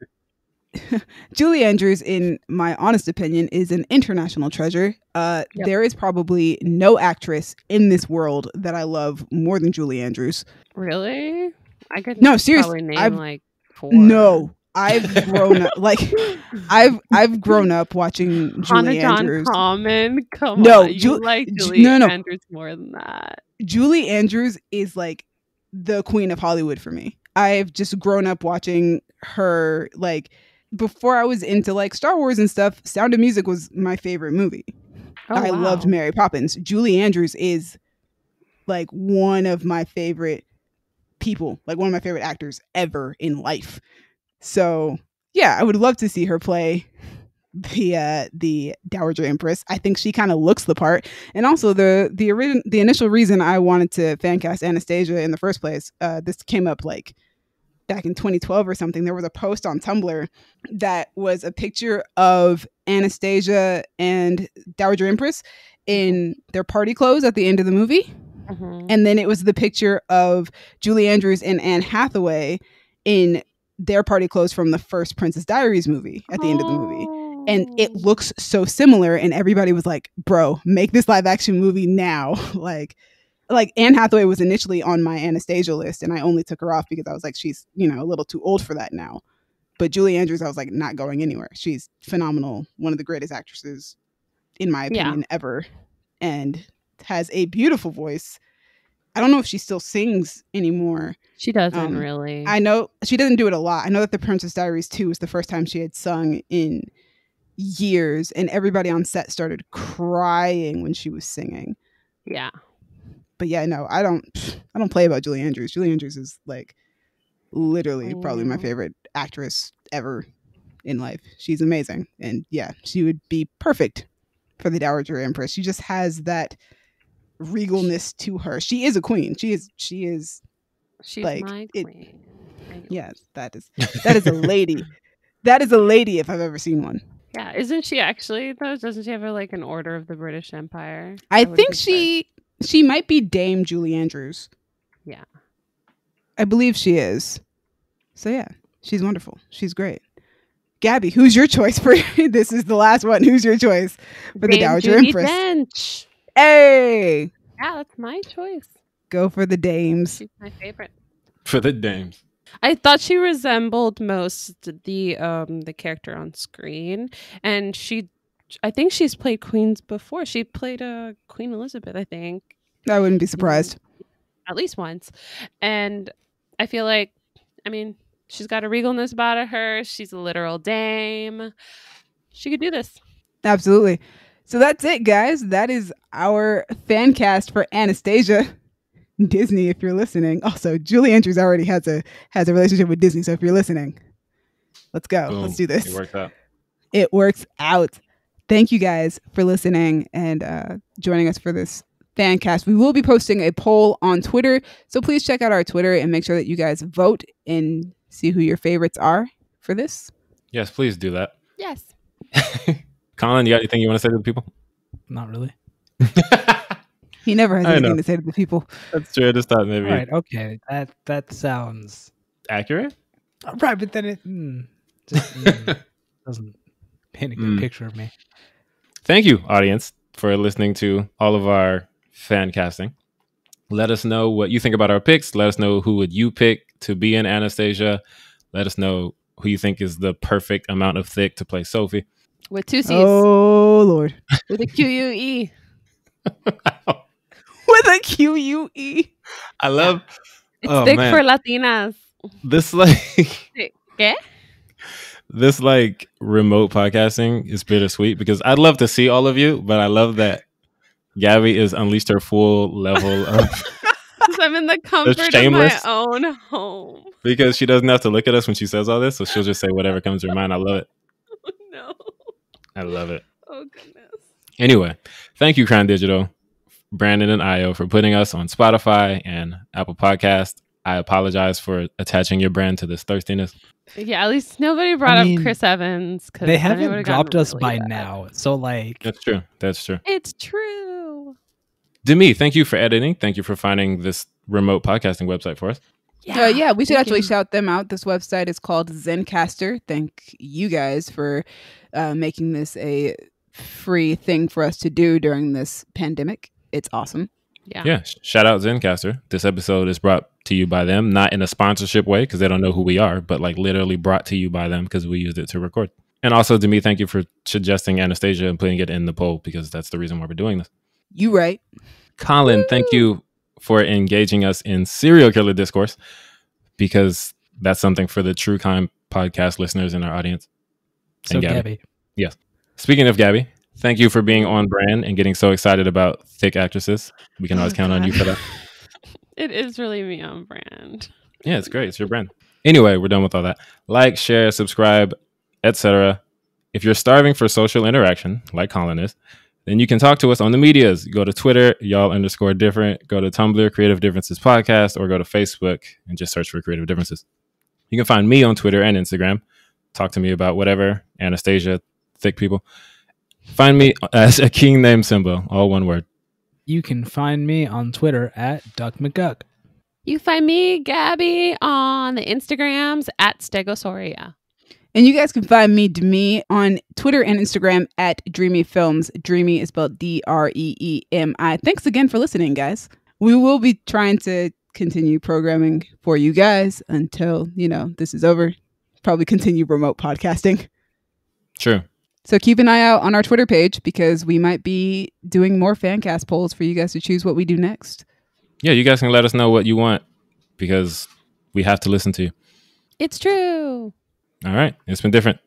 [SPEAKER 4] Julie Andrews, in my honest opinion, is an international treasure. There is probably no actress in this world that I love more than Julie Andrews.
[SPEAKER 3] Really? I could
[SPEAKER 4] seriously
[SPEAKER 3] name like 4.
[SPEAKER 4] No, I've grown up I've grown up watching Julie Andrews.
[SPEAKER 3] Common, come on, you like Julie Andrews more than that.
[SPEAKER 4] Julie Andrews is like the queen of Hollywood for me. I've just grown up watching her. Like, before I was into like Star Wars and stuff, Sound of Music was my favorite movie. I loved Mary Poppins. Julie Andrews is like one of my favorite people, like one of my favorite actors ever in life. So yeah, I would love to see her play the Dowager Empress. I think she kind of looks the part. And also the initial reason I wanted to fan cast Anastasia in the first place, this came up like back in 2012 or something. There was a post on Tumblr that was a picture of Anastasia and Dowager Empress in their party clothes at the end of the movie. Mm-hmm. And then it was the picture of Julie Andrews and Anne Hathaway in their party clothes from the first Princess Diaries movie at the end of the movie. And it looks so similar. And everybody was like, bro, make this live action movie now. Like Anne Hathaway was initially on my Anastasia list, and I only took her off because I was like, she's, a little too old for that now. But Julie Andrews, I was like, not going anywhere. She's phenomenal. One of the greatest actresses, in my opinion, ever. And has a beautiful voice. I don't know if she still sings anymore.
[SPEAKER 3] She doesn't really.
[SPEAKER 4] I know she doesn't do it a lot. I know that the Princess Diaries 2 was the first time she had sung in years, and everybody on set started crying when she was singing.
[SPEAKER 3] Yeah.
[SPEAKER 4] But yeah, no, I don't play about Julie Andrews. Julie Andrews is like literally probably my favorite actress ever in life. She's amazing. And yeah, she would be perfect for the Dowager Empress. She just has that regalness to her. She is a queen. She is
[SPEAKER 3] She's
[SPEAKER 4] Like,
[SPEAKER 3] my queen.
[SPEAKER 4] Yes, that is a lady. That is a lady if I've ever seen one.
[SPEAKER 3] Yeah, isn't she actually though? Doesn't she have like an order of the British Empire?
[SPEAKER 4] I
[SPEAKER 3] wouldn't
[SPEAKER 4] think
[SPEAKER 3] be surprised.
[SPEAKER 4] she might be Dame Julie Andrews.
[SPEAKER 3] Yeah.
[SPEAKER 4] I believe she is. So yeah, she's wonderful. She's great. Gabby, who's your choice for this is the last one. Who's your choice for the
[SPEAKER 3] Dame
[SPEAKER 4] Dowager
[SPEAKER 3] Judi
[SPEAKER 4] Empress?
[SPEAKER 3] Dench.
[SPEAKER 4] Hey,
[SPEAKER 3] Yeah, that's my choice.
[SPEAKER 4] go for the dames.
[SPEAKER 3] She's my favorite.
[SPEAKER 1] For the dames.
[SPEAKER 3] I thought she resembled most the character on screen, and I think she's played queens before. She played Queen Elizabeth, I think,
[SPEAKER 4] I wouldn't be surprised.
[SPEAKER 3] at least once, and I feel like, I mean, she's got a regalness about her. She's a literal dame. She could do this.
[SPEAKER 4] Absolutely. So that's it, guys. That is our fan cast for Anastasia. Disney, if you're listening. Also, Julie Andrews already has a relationship with Disney, so if you're listening, let's go.
[SPEAKER 1] Boom.
[SPEAKER 4] Let's do this.
[SPEAKER 1] It worked out.
[SPEAKER 4] It works out. Thank you guys for listening and joining us for this fan cast. We will be posting a poll on Twitter, so please check out our Twitter and make sure that you guys vote and see who your favorites are for this.
[SPEAKER 1] Yes, please do that.
[SPEAKER 3] Yes.
[SPEAKER 1] Colin, you got anything you want to say to the people?
[SPEAKER 2] Not really.
[SPEAKER 4] He never has
[SPEAKER 1] I
[SPEAKER 4] anything
[SPEAKER 1] know.
[SPEAKER 4] to say to the people.
[SPEAKER 1] That's true. I just thought maybe
[SPEAKER 2] All right, okay. That sounds
[SPEAKER 1] accurate.
[SPEAKER 2] right, but then it doesn't paint a good picture of me.
[SPEAKER 1] Thank you, audience, for listening to all of our fan casting. Let us know what you think about our picks. Let us know who would you pick to be in Anastasia. Let us know who you think is the perfect amount of thick to play Sophie.
[SPEAKER 3] With two C's.
[SPEAKER 4] Oh, Lord.
[SPEAKER 3] With a QUE.
[SPEAKER 4] With a QUE.
[SPEAKER 1] I love
[SPEAKER 3] It's
[SPEAKER 1] Oh,
[SPEAKER 3] thick
[SPEAKER 1] man.
[SPEAKER 3] for Latinas.
[SPEAKER 1] this like
[SPEAKER 3] ¿Qué?
[SPEAKER 1] this like remote podcasting is bittersweet because I'd love to see all of you, but I love that Gabby is unleashed her full level of
[SPEAKER 3] Because I'm in the comfort of my
[SPEAKER 1] shameless.
[SPEAKER 3] own home.
[SPEAKER 1] because she doesn't have to look at us when she says all this, so she'll just say whatever comes to her mind. I love it.
[SPEAKER 3] Oh, no.
[SPEAKER 1] I love it.
[SPEAKER 3] Oh, goodness.
[SPEAKER 1] Anyway, thank you, Crown Digital, Brandon and Io, for putting us on Spotify and Apple Podcast. I apologize for attaching your brand to this thirstiness.
[SPEAKER 3] Yeah, at least nobody brought
[SPEAKER 2] I
[SPEAKER 3] up
[SPEAKER 2] mean,
[SPEAKER 3] Chris Evans.
[SPEAKER 2] They haven't dropped us
[SPEAKER 3] really
[SPEAKER 2] by
[SPEAKER 3] bad.
[SPEAKER 2] now, so like,
[SPEAKER 1] That's true. That's true.
[SPEAKER 3] It's true.
[SPEAKER 1] Demi, thank you for editing. Thank you for finding this remote podcasting website for us.
[SPEAKER 4] Yeah, we should
[SPEAKER 3] thank
[SPEAKER 4] actually
[SPEAKER 3] you.
[SPEAKER 4] shout them out. This website is called Zencaster. Thank you guys for making this a free thing for us to do during this pandemic. It's awesome.
[SPEAKER 3] Yeah.
[SPEAKER 1] Shout out Zencaster. This episode is brought to you by them, not in a sponsorship way because they don't know who we are, but like literally brought to you by them because we used it to record. And also, Demi, thank you for suggesting Anastasia and putting it in the poll because that's the reason why we're doing this.
[SPEAKER 4] You right.
[SPEAKER 1] Colin, thank you for engaging us in serial killer discourse because that's something for the True Crime podcast listeners in our audience.
[SPEAKER 2] so
[SPEAKER 1] And
[SPEAKER 2] Gabby.
[SPEAKER 1] Yes. Speaking of Gabby, thank you for being on brand and getting so excited about thick actresses. We can always count on you for that.
[SPEAKER 3] It is really me on brand.
[SPEAKER 1] Yeah, it's great. It's your brand. Anyway, we're done with all that. Like, share, subscribe, etc. If you're starving for social interaction, like Colin is, then you can talk to us on the medias. Go to Twitter, y'all_different. Go to Tumblr, Creative Differences Podcast, or go to Facebook and just search for Creative Differences. You can find me on Twitter and Instagram. Talk to me about whatever. Anastasia, thick people. Find me as a king named Simba, all one word.
[SPEAKER 2] You can find me on Twitter at Duck McGuck.
[SPEAKER 3] You find me, Gabby, on the Instagrams at Stegosauria.
[SPEAKER 4] And you guys can find me, Demi, on Twitter and Instagram at Dreamy Films. Dreamy is spelled DREEMI. Thanks again for listening, guys. We will be trying to continue programming for you guys until, this is over. Probably continue remote podcasting.
[SPEAKER 1] True.
[SPEAKER 4] So keep an eye out on our Twitter page because we might be doing more Fancast polls for you guys to choose what we do next.
[SPEAKER 1] Yeah, you guys can let us know what you want because we have to listen to you.
[SPEAKER 3] It's true.
[SPEAKER 1] All right. It's been different.